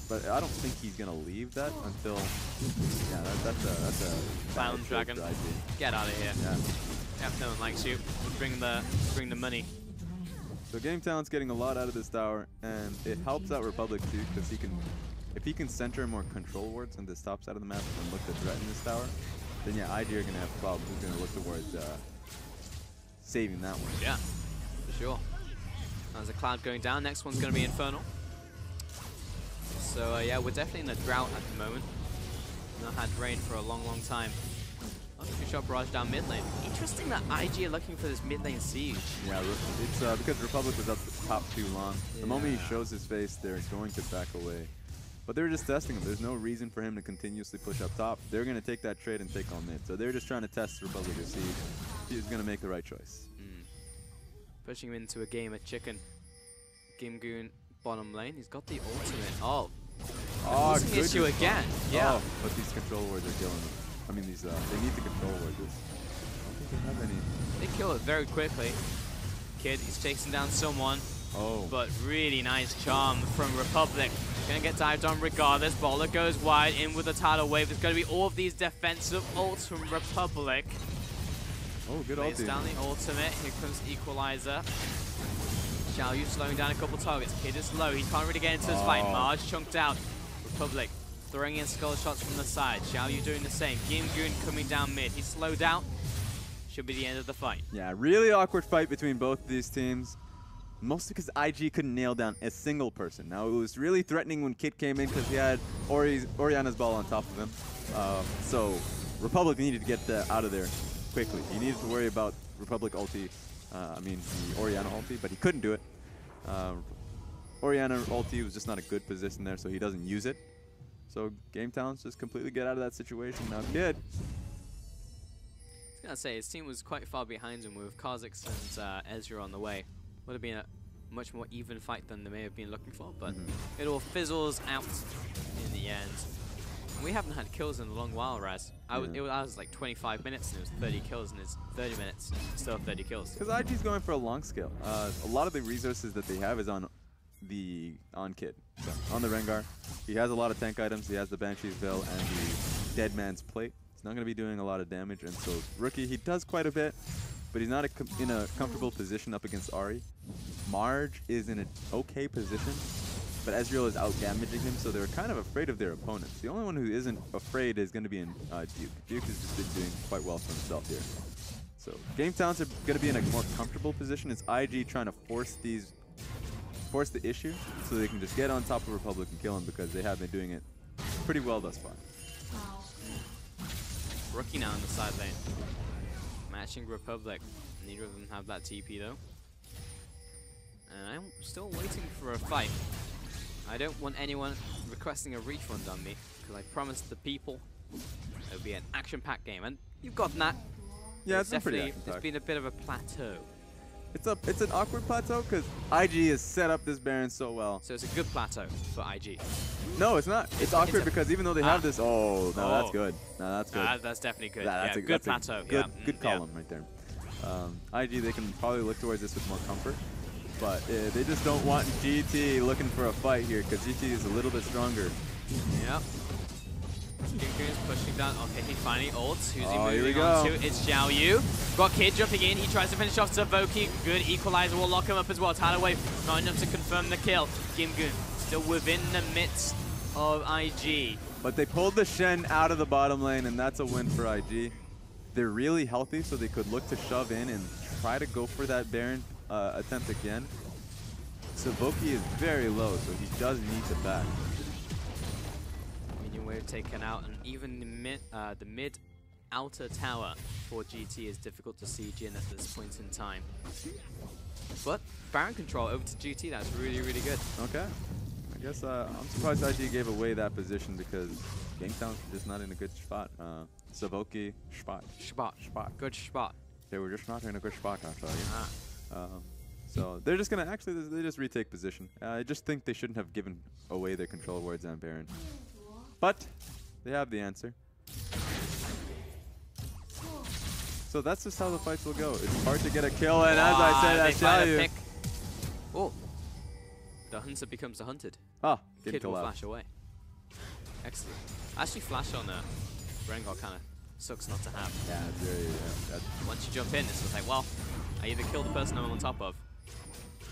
But I don't think he's going to leave that until... Yeah, that's a... Clown Dragon. Get out of here. Yeah. Yep, no one likes you. Bring the money. So Game Talent's getting a lot out of this tower, and it helps out Republic too, because if he can center more control wards on this top side of the map and look to threaten this tower, then yeah, IG are going to have problems. He's going to look towards saving that one. Yeah, for sure. There's a Cloud going down. Next one's going to be Infernal. So yeah, we're definitely in a drought at the moment. Not had rain for a long, long time. Two-shot barrage down mid lane. Interesting that IG are looking for this mid lane siege. Yeah, it's because Republic was up the top too long. Yeah. The moment he shows his face, they're going to back away. But they're just testing him. There's no reason for him to continuously push up top. They're going to take that trade and take on mid. So they're just trying to test Republic to see if he's going to make the right choice. Pushing him into a game at Chicken. Gimgoon bottom lane. He's got the ultimate. Oh. Losing issue again. Yeah. Oh, but these control wards are killing them. I mean, these they need to control wards. I don't think they have any. They kill it very quickly. Kid, he's chasing down someone. Oh. But really nice charm from Republic. Gonna get dived on regardless. Bowler goes wide in with a tidal wave. There's gonna be all of these defensive ults from Republic. Oh, good Lays ulti. down the ultimate. Here comes Equalizer. Xiaoyu slowing down a couple targets. Kid is low. He can't really get into this fight. Marge chunked out. Republic throwing in skull shots from the side. Xiaoyu doing the same. Gimgoon coming down mid. He's slowed out. Should be the end of the fight. Yeah, really awkward fight between both of these teams. Mostly because IG couldn't nail down a single person. Now, it was really threatening when Kit came in because he had Orianna's ball on top of him. So Republic needed to get out of there quickly. He needed to worry about Republic ulti, the Orianna ulti, but he couldn't do it. Orianna ulti was just not a good position there, so he doesn't use it. So Game Talents just completely get out of that situation. Now, Kid. I was going to say, his team was quite far behind him with Kha'Zix and Ezreal on the way. Would have been a much more even fight than they may have been looking for, but it all fizzles out in the end. And we haven't had kills in a long while, Raz. I was like 25 minutes and it was 30 kills, and it's 30 minutes, still 30 kills. Because IG's going for a long scale. A lot of the resources that they have is on Kid. So on the Rengar, he has a lot of tank items. He has the Banshee's Veil and the Dead Man's Plate. He's not going to be doing a lot of damage, and so Rookie, he does quite a bit, but he's not in a comfortable position up against Ahri. Marge is in an okay position, but Ezreal is out-damaging him, so they're kind of afraid of their opponents. The only one who isn't afraid is going to be Duke. Duke has just been doing quite well for himself here. So Game Talents are going to be in a more comfortable position. It's IG trying to force the issue so they can just get on top of Republic and kill him, because they have been doing it pretty well thus far. Rookie now on the side lane. Matching Republic. Neither of them have that TP though. And I'm still waiting for a fight. I don't want anyone requesting a refund on me, because I promised the people it would be an action-packed game, and you've gotten that. Yeah, it's definitely. It's been a bit of a plateau. It's an awkward plateau because IG has set up this Baron so well. So it's a good plateau for IG. No, it's not. It's awkward because even though they have this, that's good. No, that's good. That's definitely good. That's a good plateau. Good column right there. IG, they can probably look towards this with more comfort, but they just don't want GT looking for a fight here because GT is a little bit stronger. Yep. Is pushing down. Okay, he finally ults. Who's he Here we moving on to? It's Xiao Yu. Got Kid jumping in. He tries to finish off Savoki. Good equalizer will lock him up as well. Talaway not enough to confirm the kill. Gimgoon still within the midst of IG. But they pulled the Shen out of the bottom lane, and that's a win for IG. They're really healthy, so they could look to shove in and try to go for that Baron attempt again. Savoki is very low, so he does need to back. Wave taken out, and even the mid outer tower for GT is difficult to see Jin at this point in time. But Baron control over to GT, that's really, really good. Okay. I guess I'm surprised IG gave away that position because Gangtown's just not in a good spot. Savoki, spot. Good spot. They were just not in a good spot, I'll tell you. So they're just gonna they just retake position. I just think they shouldn't have given away their control wards on Baron. But they have the answer. So that's just how the fights will go. It's hard to get a kill, and as I said, I tell you. Oh, the hunter becomes the hunted. Kid will flash away. Excellent. Actually, flash on Rengar kind of sucks not to have. Yeah, it's very. Once you jump in, it's just like, well, I either kill the person I'm on top of,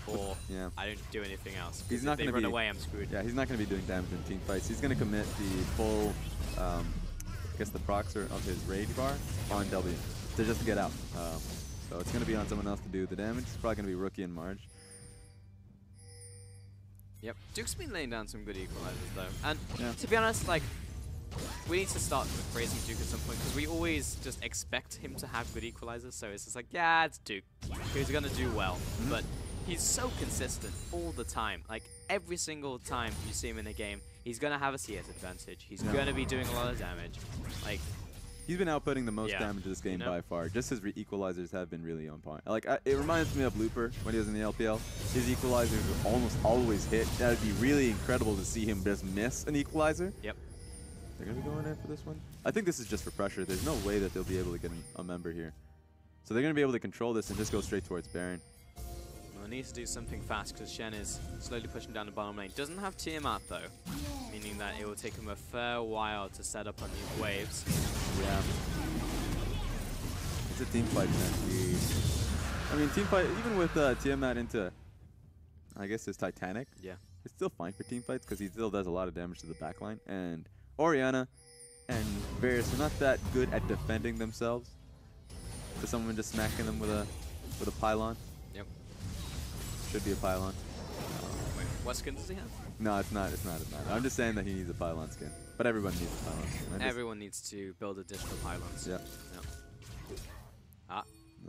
or I don't do anything else. He's not going to run away, I'm screwed. Yeah, he's not going to be doing damage in team fights. He's going to commit the full, I guess the proxer of his rage bar on W to just get out. So it's going to be on someone else to do the damage. It's probably going to be Rookie and Marge. Yep, Duke's been laying down some good equalizers though. And to be honest, like, we need to start praising Duke at some point because we always just expect him to have good equalizers. So it's just like, yeah, it's Duke. He's going to do well. But he's so consistent all the time. Like, every single time you see him in a game, he's going to have a CS advantage. He's going to be doing a lot of damage. Like, he's been outputting the most damage this game by far. Just his equalizers have been really on point. Like, it reminds me of Looper when he was in the LPL. His equalizers would almost always hit. That would be really incredible to see him just miss an equalizer. Yep. They're going to be going in for this one? I think this is just for pressure. There's no way that they'll be able to get a member here. So they're going to be able to control this and just go straight towards Baron. Well, needs to do something fast because Shen is slowly pushing down the bottom lane. Doesn't have Tiamat though, meaning that it will take him a fair while to set up on these waves. Yeah. It's a team fight, man. I mean, team fight, even with Tiamat into, I guess, his Titanic. Yeah. It's still fine for team fights because he still does a lot of damage to the backline. And Orianna and Varus are not that good at defending themselves. To someone just smacking them with a pylon. Yep. Should be a pylon. Wait, what skin does he have? No, it's not. It's not. I'm just saying that he needs a pylon skin. But everyone needs a pylon skin. Everyone needs to build additional pylons. Yeah.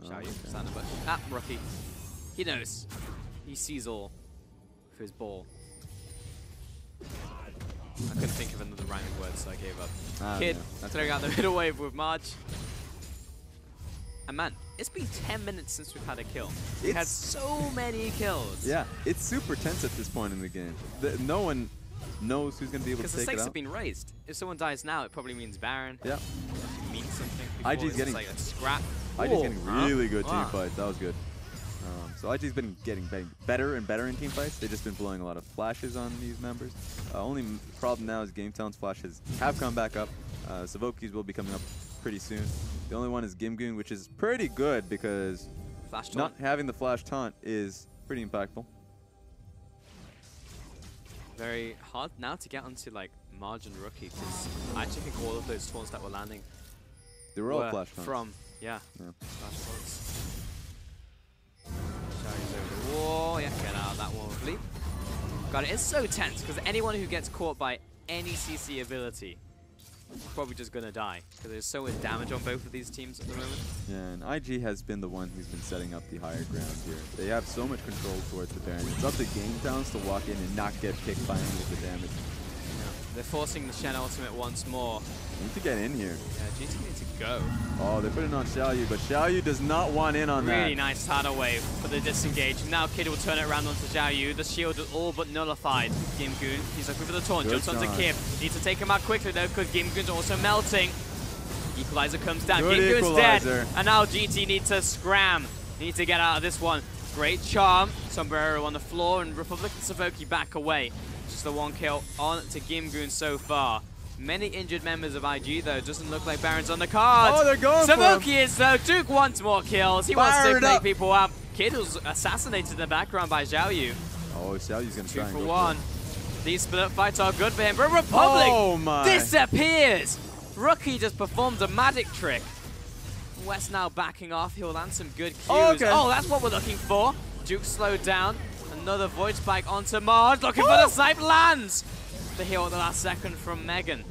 Xiao Yu, stand up. Rookie. He knows. He sees all for his ball. I couldn't think of another rhyming word, so I gave up. Kid, clearing out the middle wave with Marge. And man, it's been 10 minutes since we've had a kill. We've had so many kills. Yeah, it's super tense at this point in the game. No one knows who's going to be able to take it out. Because the stakes have been raised. If someone dies now, it probably means Baron. Yeah. It means something. IG's getting like a scrap. IG's getting really good team fights. That was good. So IG's been getting better and better in team fights. They've just been blowing a lot of flashes on these members. Only problem now is Gametown's flashes have come back up. Savoki's will be coming up pretty soon. The only one is Gimgoon, which is pretty good because not having the flash taunt is pretty impactful. Very hard now to get onto like Marge and Rookie because I actually think all of those taunts that were landing they were all flash taunts. From flash taunts. Shari's over the wall. Yeah, get out of that one with Leap. Got it. It's so tense because anyone who gets caught by any CC ability is probably just going to die because there's so much damage on both of these teams at the moment. Yeah, and IG has been the one who's been setting up the higher ground here. They have so much control towards the Baron. It's up to Gametowns to walk in and not get picked by any of the damage. They're forcing the Shen ultimate once more. Need to get in here. Yeah, GT need to go. Oh, they're putting on Xiaoyu, but Xiaoyu does not want in on that. Really nice tidal wave for the disengage. Now Kid will turn it around onto Xiaoyu. The shield is all but nullified. Gimgoon, he's looking for the taunt. Good Jumps onto shot. Kib. Needs to take him out quickly though, because Gimgoon's also melting. Equalizer comes down. Good Gimgoon's dead. equalizer. And now GT need to scram. Need to get out of this one. Great charm. Sombrero on the floor, and Republic and Savoki back away. Just the one kill on to Gimgoon so far. Many injured members of IG though. Doesn't look like Baron's on the cards. Oh, they're going for him. Savoki is though. Duke wants more kills. He wants to Fired take up. people out. Kid was assassinated in the background by Xiaoyu. Oh, Xiaoyu's going to try 2 and for go 1. These split up fights are good for him. But Republic Oh my. disappears. Rookie just performed a magic trick. West now backing off. He'll land some good cues. Oh, okay. Oh, that's what we're looking for. Duke slowed down. Another Void Spike onto Marge. Looking for the snipe. Lands. The heal at the last second from Megan.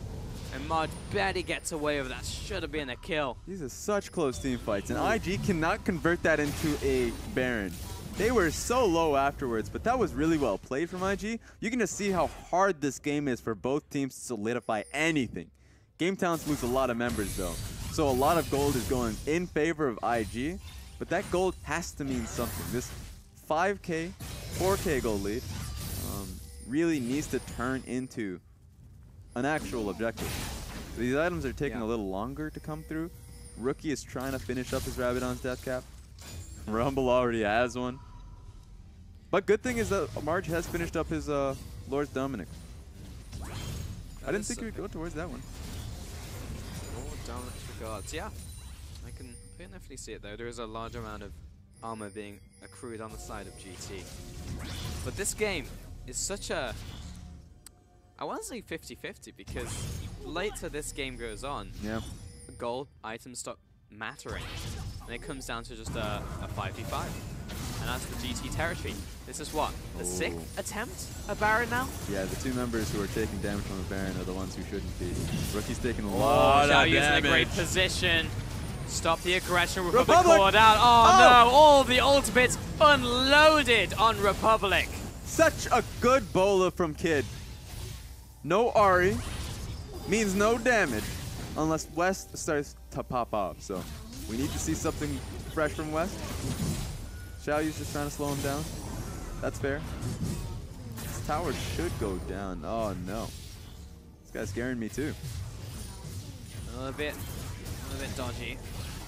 And Marge barely gets away with that. Should have been a kill. These are such close team fights, and IG cannot convert that into a Baron. They were so low afterwards, but that was really well played from IG. You can just see how hard this game is for both teams to solidify anything. Game Talents lose a lot of members though, so a lot of gold is going in favor of IG, but that gold has to mean something. This 5K, 4K gold lead really needs to turn into an actual objective. These items are taking a little longer to come through. Rookie is trying to finish up his Rabadon's death cap. Rumble already has one. But good thing is that Marge has finished up his Lord Dominic. I didn't think he would go towards that one. Lord Dominic's regards. Yeah, I can definitely see it though. There is a large amount of armor being accrued on the side of GT. But this game is such a... I want to say 50-50 because later this game goes on, gold items stop mattering. And it comes down to just a 5v5. And that's the GT territory. This is what? The 6th attempt at Baron now? Yeah, the 2 members who are taking damage from the Baron are the ones who shouldn't be. Rookie's taking a lot of damage. Xiaoyu's in a great position. Stop the aggression. Republic called out. Oh no, all the ultimates unloaded on Republic. Such a good bola from Kid. No Ari means no damage unless West starts to pop off. So we need to see something fresh from West. Xiaoyu's just trying to slow him down. That's fair. This tower should go down. Oh no. This guy's scaring me too. A little bit dodgy.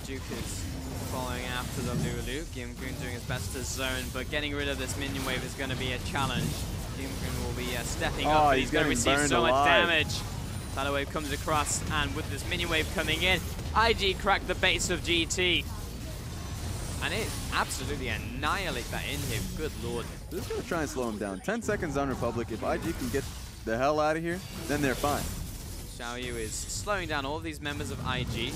Duke is following after the Lulu. Gimgoon doing his best to zone, but getting rid of this minion wave is going to be a challenge. Gimgoon will be stepping up, but he's going to receive so much damage. Tidal wave comes across, and with this minion wave coming in, IG cracked the base of GT. And it absolutely annihilate that in him. Good lord. They're just going to try and slow him down. 10 seconds on Republic. If IG can get the hell out of here, then they're fine. Xiaoyu is slowing down all of these members of IG.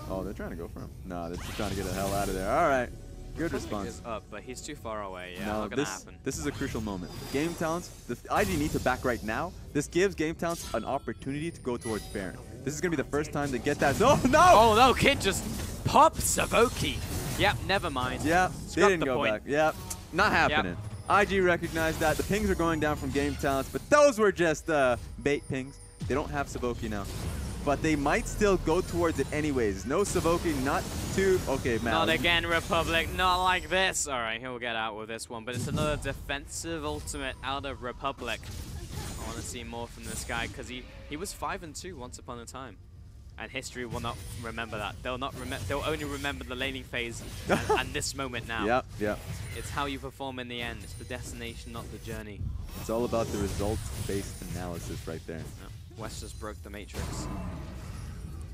Oh, they're trying to go for him. No, they're just trying to get the hell out of there. All right. Good response. Is up, but he's too far away. Yeah, no, not gonna happen. This is a crucial moment. Game Talents, the IG need to back right now. This gives Game Talents an opportunity to go towards Baron. This is going to be the first time they get that. Oh, no! Oh, no, Kid just popped Savoki. Yep, never mind. Yeah, they didn't go back. Yep, not happening. Yep. IG recognized that. The pings are going down from Game Talents, but those were just bait pings. They don't have Savoki now. But they might still go towards it anyways. No Savoki, not too... Okay, man. Not again, Republic. Not like this. All right, he'll get out with this one. But it's another defensive ultimate out of Republic. I want to see more from this guy because he was 5-2 once upon a time. And history will not remember that. They'll only remember the laning phase and this moment now. Yep. It's how you perform in the end. It's the destination, not the journey. It's all about the results-based analysis right there. No. West just broke the matrix.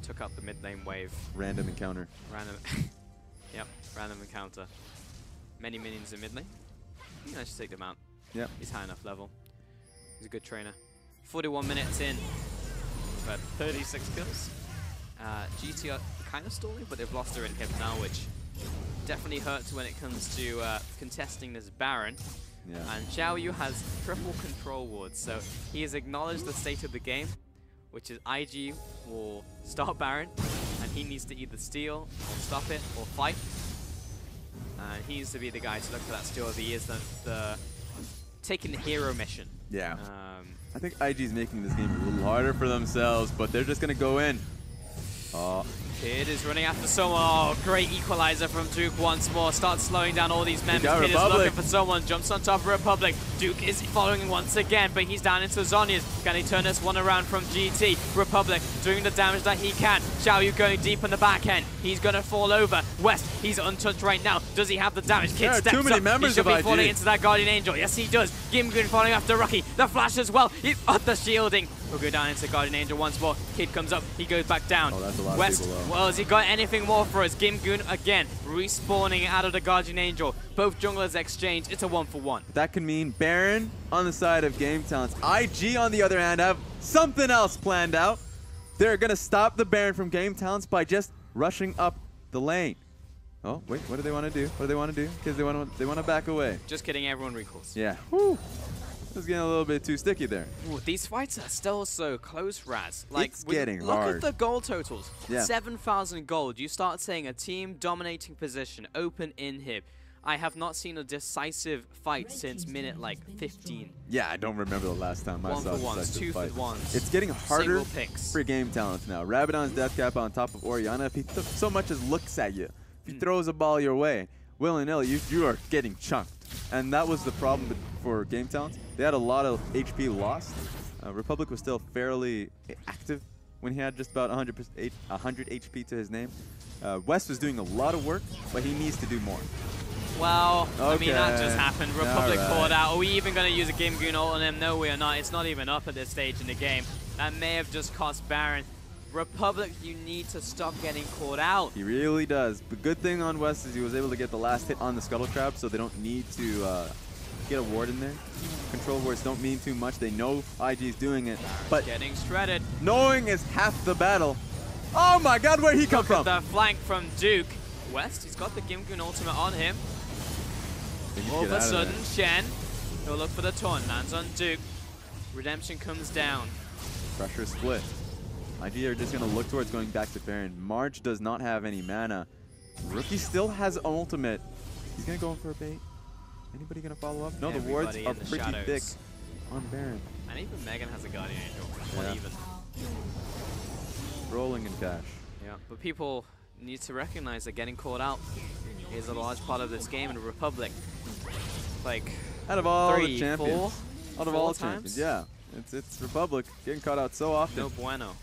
Took out the mid lane wave. Random encounter. Yep, random encounter. Many minions in mid lane. I should take them out. Yep. He's high enough level. He's a good trainer. 41 minutes in. We've had 36 kills. GT are kind of stalling, but they've lost their inhib now, which definitely hurts when it comes to contesting this Baron. Yeah. And Xiaoyu has triple control wards, so he has acknowledged the state of the game, which is IG will start Baron, and he needs to either steal, or stop it, or fight. And he needs to be the guy to look for that steal if he is the taking the hero mission. Yeah. I think IG's making this game a little harder for themselves, but they're just going to go in. Kid is running after someone. Oh, great equalizer from Duke once more. Starts slowing down all these members. Kid is looking for someone. Jumps on top of Republic. Duke is following once again, but he's down into Zhonya's. Can he turn this one around from GT? Republic doing the damage that he can. Xiaoyu going deep in the back end. He's going to fall over. West, he's untouched right now. Does he have the damage? Kid steps too many up. Members he should be of falling IG. into that Guardian Angel. Yes, he does. Gimgun falling after Rocky. The flash as well. The shielding. We'll go down into Guardian Angel once more. Kid comes up. He goes back down. Oh, that's a lot West, of people, well, has he got anything more for us? Gimgun again, respawning out of the Guardian Angel. Both junglers exchange. It's a 1-for-1. That can mean Baron on the side of Game Talents. IG, on the other hand, have something else planned out. They're going to stop the Baron from Game Talents by just rushing up the lane. Oh, wait, what do they want to do? What do they want to do? Because they want to back away. Just kidding, everyone recalls. Yeah. Whew. This is getting a little bit too sticky there. Ooh, these fights are still so close, Raz. Like, it's getting look hard. at the goal totals. Yeah. 7,000 gold. You start saying a team dominating position, open inhib. I have not seen a decisive fight since minute like 15. Yeah, I don't remember the last time I saw a 1-for-1s, decisive fight. 2-for-1s. It's getting harder Single picks. for Game Talents now. Rabadon's death cap on top of Orianna. If he so much as looks at you, if he throws a ball your way, willy-nilly, you are getting chunked. And that was the problem for Game Talents. They had a lot of HP lost. Republic was still fairly active when he had just about 100 HP to his name. West was doing a lot of work, but he needs to do more. Well, Okay. I mean, that just happened. Republic pulled out. Are we even going to use a Gimgun ult on him? No, we are not. It's not even up at this stage in the game. That may have just cost Baron. Republic, you need to stop getting caught out. He really does. The good thing on West is he was able to get the last hit on the Scuttle Trap, so they don't need to get a ward in there. Control wards don't mean too much. They know IG is doing it, but Getting shredded. knowing is half the battle. Oh my God, where'd he come from? The flank from Duke. West, he's got the Gimgun ultimate on him. All of a sudden, Shen, he'll look for the taunt. Lands on Duke. Redemption comes down. Pressure split. IG are just going to look towards going back to Baron. March does not have any mana. Rookie still has ultimate. He's going to go in for a bait. Anybody going to follow up? No, the wards Everybody are in the pretty shadows. thick on Baron. And even Megan has a Guardian Angel. Not Yeah. even. Rolling and dash. Yeah, but people need to recognize that getting caught out is a large part of this game in Republic. Like, Out of all three, the champions. four? Out of Four all times? champions, yeah. It's Republic getting caught out so often. no bueno.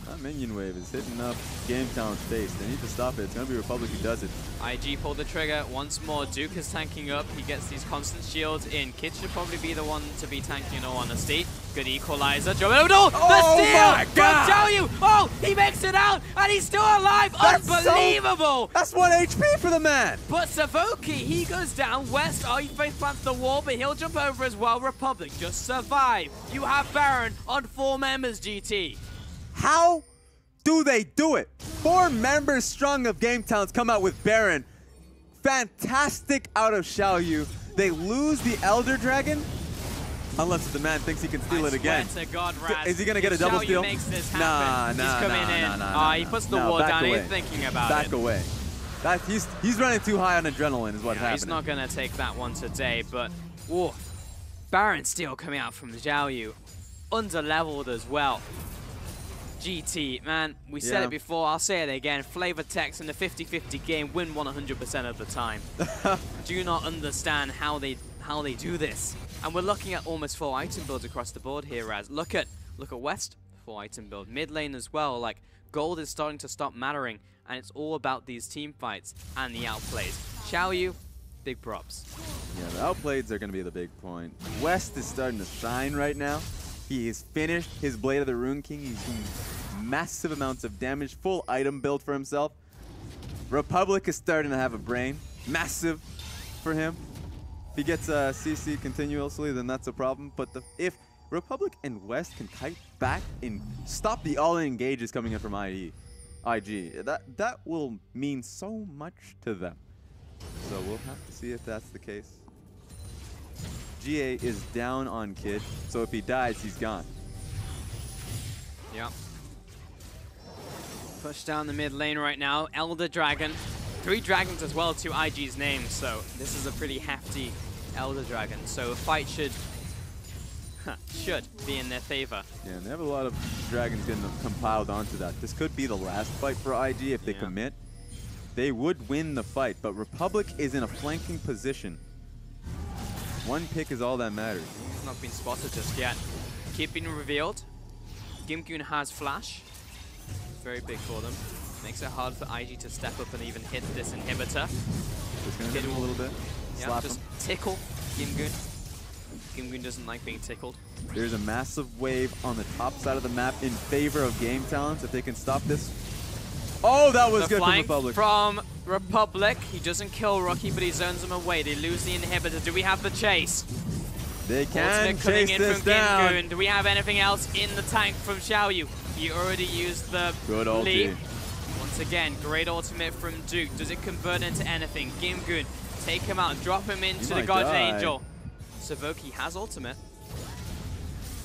That minion wave is hitting up Game Talent's face. They need to stop it. It's going to be Republic who does it. IG pulled the trigger once more. Duke is tanking up. He gets these constant shields in. Kid should probably be the one to be tanking, in all honesty. Good equalizer. Jomodal! Oh The steal! my God! I'll tell you! Oh, he makes it out! And he's still alive! That's Unbelievable! That's 1 HP for the man! But Savoki, he goes down. West, oh, he face plants the wall, but he'll jump over as well. Republic just survive. You have Baron on 4 members, GT. How do they do it? 4 members strong of Game Talents come out with Baron. Fantastic out of Xiaoyu. They lose the Elder Dragon. Unless the man thinks he can steal it again. To God, Raz. Is he going to get a If double Xiaoyu steal? makes this Nah, happen. nah, He's coming in. He puts the wall back down. away. He's thinking about Back it. away. He's running too high on adrenaline is what's Yeah, happening. he's not going to take that one today, but whoa, Baron steal coming out from Xiaoyu. Under-leveled as well. GT, man, we said Yeah. it before, I'll say it again. Flavor text in the 50-50 game win 100% of the time. Do not understand how they do this. And we're looking at almost 4 item builds across the board here, Raz. Look at West, 4 item build. Mid lane as well, like gold is starting to stop mattering, and it's all about these team fights and the outplays. Xiaoyu, big props. Yeah, the outplays are going to be the big point. West is starting to shine right now. He has finished his Blade of the Rune King. He's doing massive amounts of damage, full item build for himself. Republic is starting to have a brain. Massive for him. If he gets CC continuously, then that's a problem. But if Republic and West can kite back and stop the all-in engages coming in from IG, that will mean so much to them. So we'll have to see if that's the case. GA is down on Kid, so if he dies, he's gone. Yep. Push down the mid lane right now. Elder Dragon. 3 dragons as well to IG's name, so this is a pretty hefty Elder Dragon. So a fight should be in their favor. Yeah, and they have a lot of dragons getting compiled onto that. This could be the last fight for IG if they commit. They would win the fight, but Republic is in a flanking position. One pick is all that matters. It's not been spotted just yet. Keep being revealed. Gimgoon has flash. Very big for them. Makes it hard for IG to step up and even hit this inhibitor. Just gonna hit him a little bit. Yeah, Slap just him. tickle Gimgoon. Gimgoon doesn't like being tickled. There's a massive wave on the top side of the map in favor of Game Talents if they can stop this. Oh, that was good from Republic. From Republic. He doesn't kill Rocky, but he zones him away. They lose the inhibitor. Do we have the chase? They can Ultimate coming chase in this from down. Gimgoon. Do we have anything else in the tank from Xiaoyu? He already used the Good leap. ulti. Once again, great ultimate from Duke. Does it convert into anything? Gimgoon, take him out, drop him into the might Guardian die. Angel. Savoki has ultimate.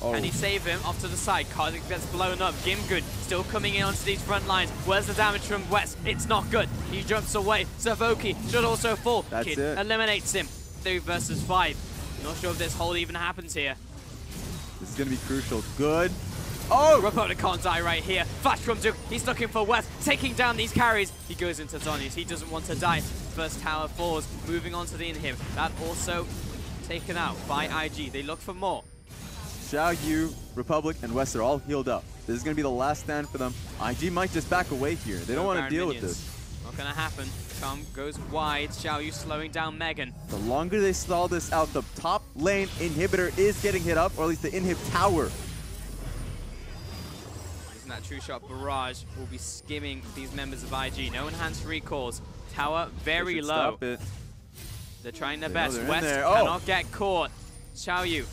Oh. Can he save him off to the side? Karthik gets blown up. Gimgoon still coming in onto these front lines. Where's the damage from West? It's not good. He jumps away. Savoki should also fall. That's Kid it. eliminates him. 3 versus 5. Not sure if this hold even happens here. This is going to be crucial. Good. Oh! Republic can't die right here. Flash from Duke. He's looking for West, taking down these carries. He goes into Zonius. He doesn't want to die. First tower falls. Moving on to the inhib. That also taken out by IG. They look for more. Xiaoyu, Republic, and West are all healed up. This is going to be the last stand for them. IG might just back away here. They don't want to deal with this. Not going to happen. Chum goes wide. Xiaoyu slowing down Megan. The longer they stall this out, the top lane inhibitor is getting hit up, or at least the inhib tower. Using that true shot barrage will be skimming these members of IG. No enhanced recalls. Tower very low. Stop it. They're trying their They best. know they're in West there. Oh. cannot get caught. Xiaoyu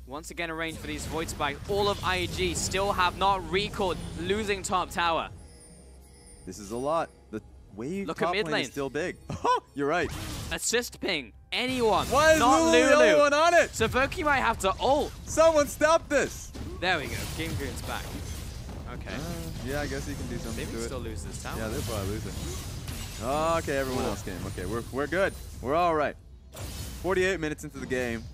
once again arranged for these void spikes. All of IG still have not recalled, losing top tower. This is a lot. The wave Look top at mid lane lane. is still big. You're right. Assist ping. Anyone. Why is not Lulu the only one on it? Savoki might have to ult. Someone stop this. There we go. Gimgoon's back. Okay. Yeah, I guess he can do something They to will it. still lose this tower. Yeah, they'll probably lose it. Okay, everyone else came. Okay, we're good. We're all right. 48 minutes into the game.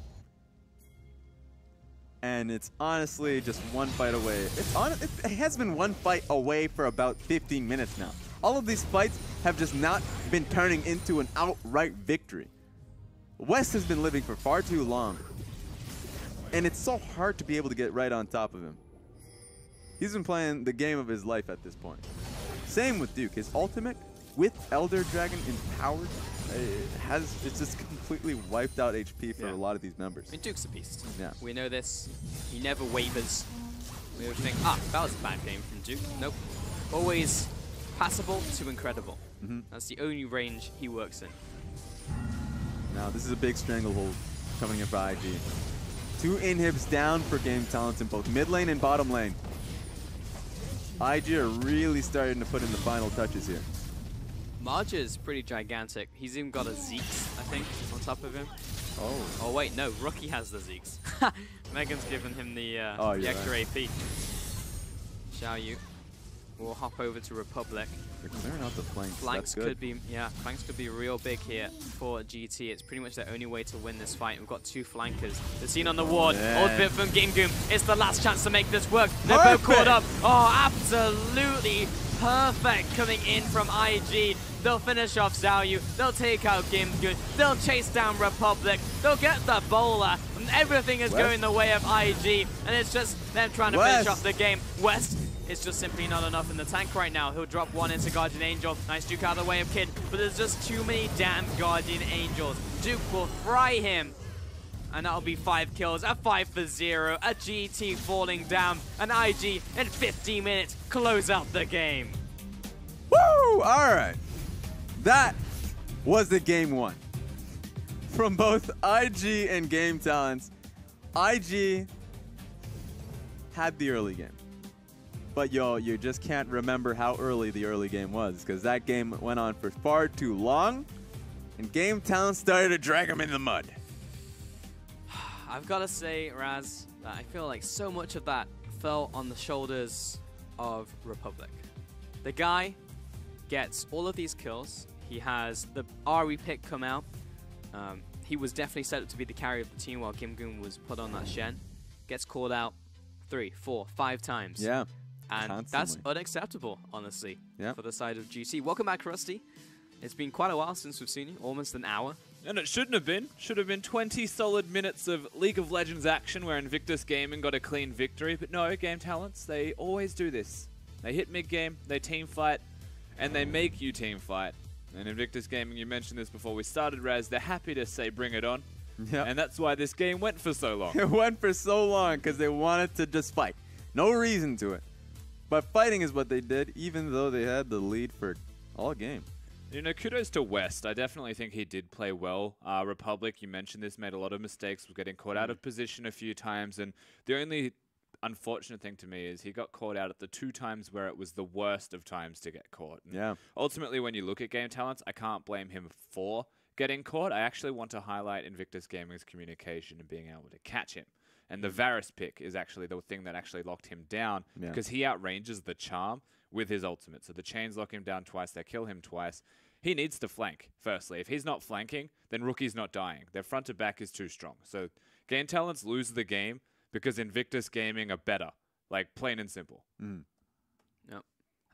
And it's honestly just one fight away. It has been one fight away for about 15 minutes now. All of these fights have just not been turning into an outright victory. West has been living for far too long. And it's so hard to be able to get right on top of him. He's been playing the game of his life at this point. Same with Duke. His ultimate with Elder Dragon empowered, it's just completely wiped out HP for a lot of these members. I mean, Duke's a beast. Yeah. We know this. He never wavers. We would think, that was a bad game from Duke. Nope. Always passable to incredible. That's the only range he works in. Now, this is a big stranglehold coming in for IG. 2 inhibs down for Game Talents in both mid lane and bottom lane. IG are really starting to put in the final touches here. Marge is pretty gigantic. He's even got a Zeeks, I think, on top of him. Oh wait, no, Rookie has the Zeeks. Megan's given him the extra AP. Xiaoyu will hop over to Republic. They're clearing out the flanks. Flanks That's good. could be, flanks could be real big here for GT. It's pretty much their only way to win this fight. We've got 2 flankers. They're seen on the ward. Old bit from Gimgoon. It's the last chance to make this work. They're both caught up. Oh, absolutely perfect coming in from IG. They'll finish off Xiaoyu. They'll take out Gimgoon. They'll chase down Republic. They'll get the bowler. And everything is going the way of IG. And it's just them trying to finish off the game. West is just simply not enough in the tank right now. He'll drop 1 into Guardian Angel. Nice Duke out of the way of Kid. But there's just too many damn Guardian Angels. Duke will fry him. And that'll be 5 kills. A 5 for 0. A GT falling down. An IG in 15 minutes close out the game. Woo! All right. That was the game 1. From both IG and Game Talents, IG had the early game. But you just can't remember how early the early game was, because that game went on for far too long, and Game Talents started to drag them in the mud. I've got to say, Raz, that I feel like so much of that fell on the shoulders of Republic. The guy gets all of these kills. He has the RE pick come out. he was definitely set up to be the carry of the team while Gimgoon was put on that Shen. Gets called out 3, 4, 5 times. Yeah. And Constantly. that's unacceptable, honestly, Yeah. for the side of GT. Welcome back, Rusty. It's been quite a while since we've seen you, almost an hour. And it shouldn't have been. Should have been 20 solid minutes of League of Legends action where Invictus Gaming got a clean victory. But no, Game Talents, they always do this. They hit mid-game, they team fight, and they make you team fight. And Invictus Gaming, you mentioned this before we started, Raz, they're happy to say bring it on. Yeah. And that's why this game went for so long. It went for so long because they wanted to just fight. No reason to it. But fighting is what they did, even though they had the lead for all game. You know, kudos to West. I definitely think he did play well. Republic, you mentioned this, made a lot of mistakes, was getting caught out of position a few times. And the only unfortunate thing to me is he got caught out at the 2 times where it was the worst of times to get caught. And Yeah. ultimately, when you look at Game Talents, I can't blame him for getting caught. I actually want to highlight Invictus Gaming's communication and being able to catch him. And the Varus pick is actually the thing that actually locked him down because he outranges the Charm with his ultimate. So the chains lock him down twice, they kill him twice. He needs to flank, firstly. If he's not flanking, then Rookie's not dying. Their front to back is too strong. So Game Talents lose the game because Invictus Gaming are better. Like, plain and simple. Mm. Yep.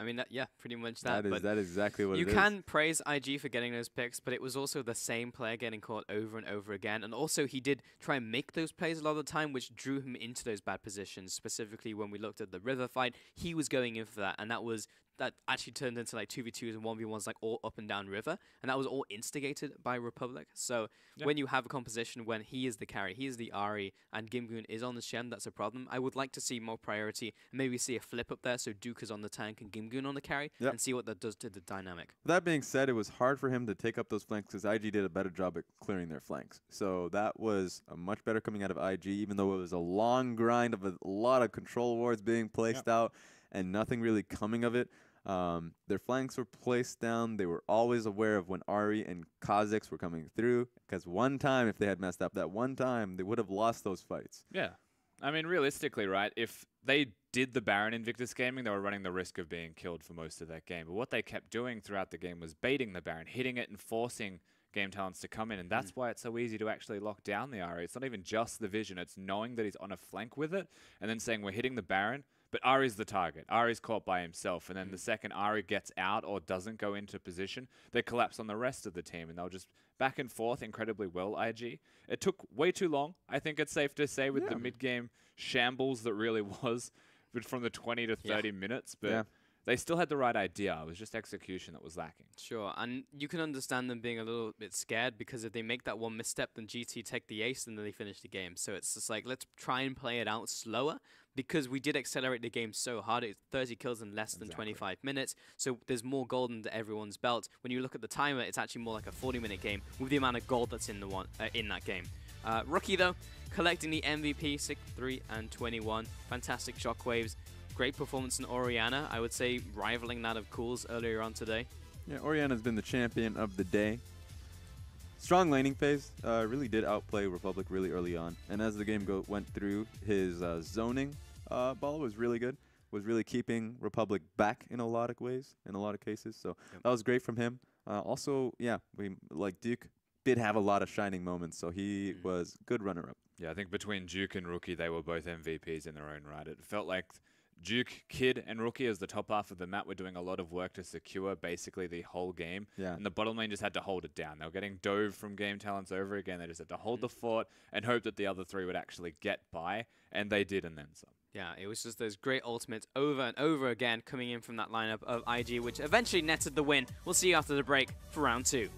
I mean, yeah, pretty much that. That is exactly what it is. You can praise IG for getting those picks, but it was also the same player getting caught over and over again. And also, he did try and make those plays a lot of the time, which drew him into those bad positions. Specifically, when we looked at the River fight, he was going in for that, and that actually turned into like 2v2s and 1v1s, like all up and down River, and that was all instigated by Republic. So when you have a composition when he is the carry, he is the Ahri, and Gimgoon is on the Shen, that's a problem. I would like to see more priority, and maybe see a flip up there, so Duke is on the tank and Gimgoon on the carry, and see what that does to the dynamic. That being said, it was hard for him to take up those flanks because IG did a better job at clearing their flanks. So that was a much better coming out of IG, even though it was a long grind of a lot of control wards being placed out and nothing really coming of it. Their flanks were placed down. They were always aware of when Ahri and Kha'Zix were coming through, because one time, if they had messed up that one time, they would have lost those fights. Yeah. I mean, realistically, right, if they did the Baron Invictus Gaming, they were running the risk of being killed for most of that game. But what they kept doing throughout the game was baiting the Baron, hitting it and forcing Game Talents to come in. And that's why it's so easy to actually lock down the Ahri. It's not even just the vision. It's knowing that he's on a flank with it and then saying, we're hitting the Baron, but Ahri's the target. Ahri's caught by himself. And then the second Ahri gets out or doesn't go into position, they collapse on the rest of the team. And they'll just back and forth incredibly well, IG. It took way too long, I think it's safe to say, with the mid-game shambles that really was from the 20 to 30 minutes. But they still had the right idea. It was just execution that was lacking. Sure, and you can understand them being a little bit scared, because if they make that one misstep, then GT take the ace and then they finish the game. So it's just like, let's try and play it out slower, because we did accelerate the game so hard. It's 30 kills in less than 25 minutes, so there's more gold under everyone's belt. When you look at the timer, it's actually more like a 40-minute game with the amount of gold that's in in that game. Rookie, though, collecting the MVP, 6-3 and 21. Fantastic shockwaves. Great performance in Orianna, I would say rivaling that of Cools earlier on today. Yeah, Orianna's been the champion of the day. Strong laning phase, really did outplay Republic really early on. And as the game went through, his zoning ball was really good. Was really keeping Republic back in a lot of ways, in a lot of cases. So that was great from him. Also, yeah, Duke did have a lot of shining moments, so he was good runner-up. Yeah, I think between Duke and Rookie, they were both MVPs in their own right. It felt like Duke, Kid, and Rookie as the top half of the map were doing a lot of work to secure basically the whole game. Yeah. And the bottom lane just had to hold it down. They were getting dove from Game Talents over again. They just had to hold the fort and hope that the other three would actually get by, and they did, and then some. Yeah, it was just those great ultimates over and over again coming in from that lineup of IG, which eventually netted the win. We'll see you after the break for round 2.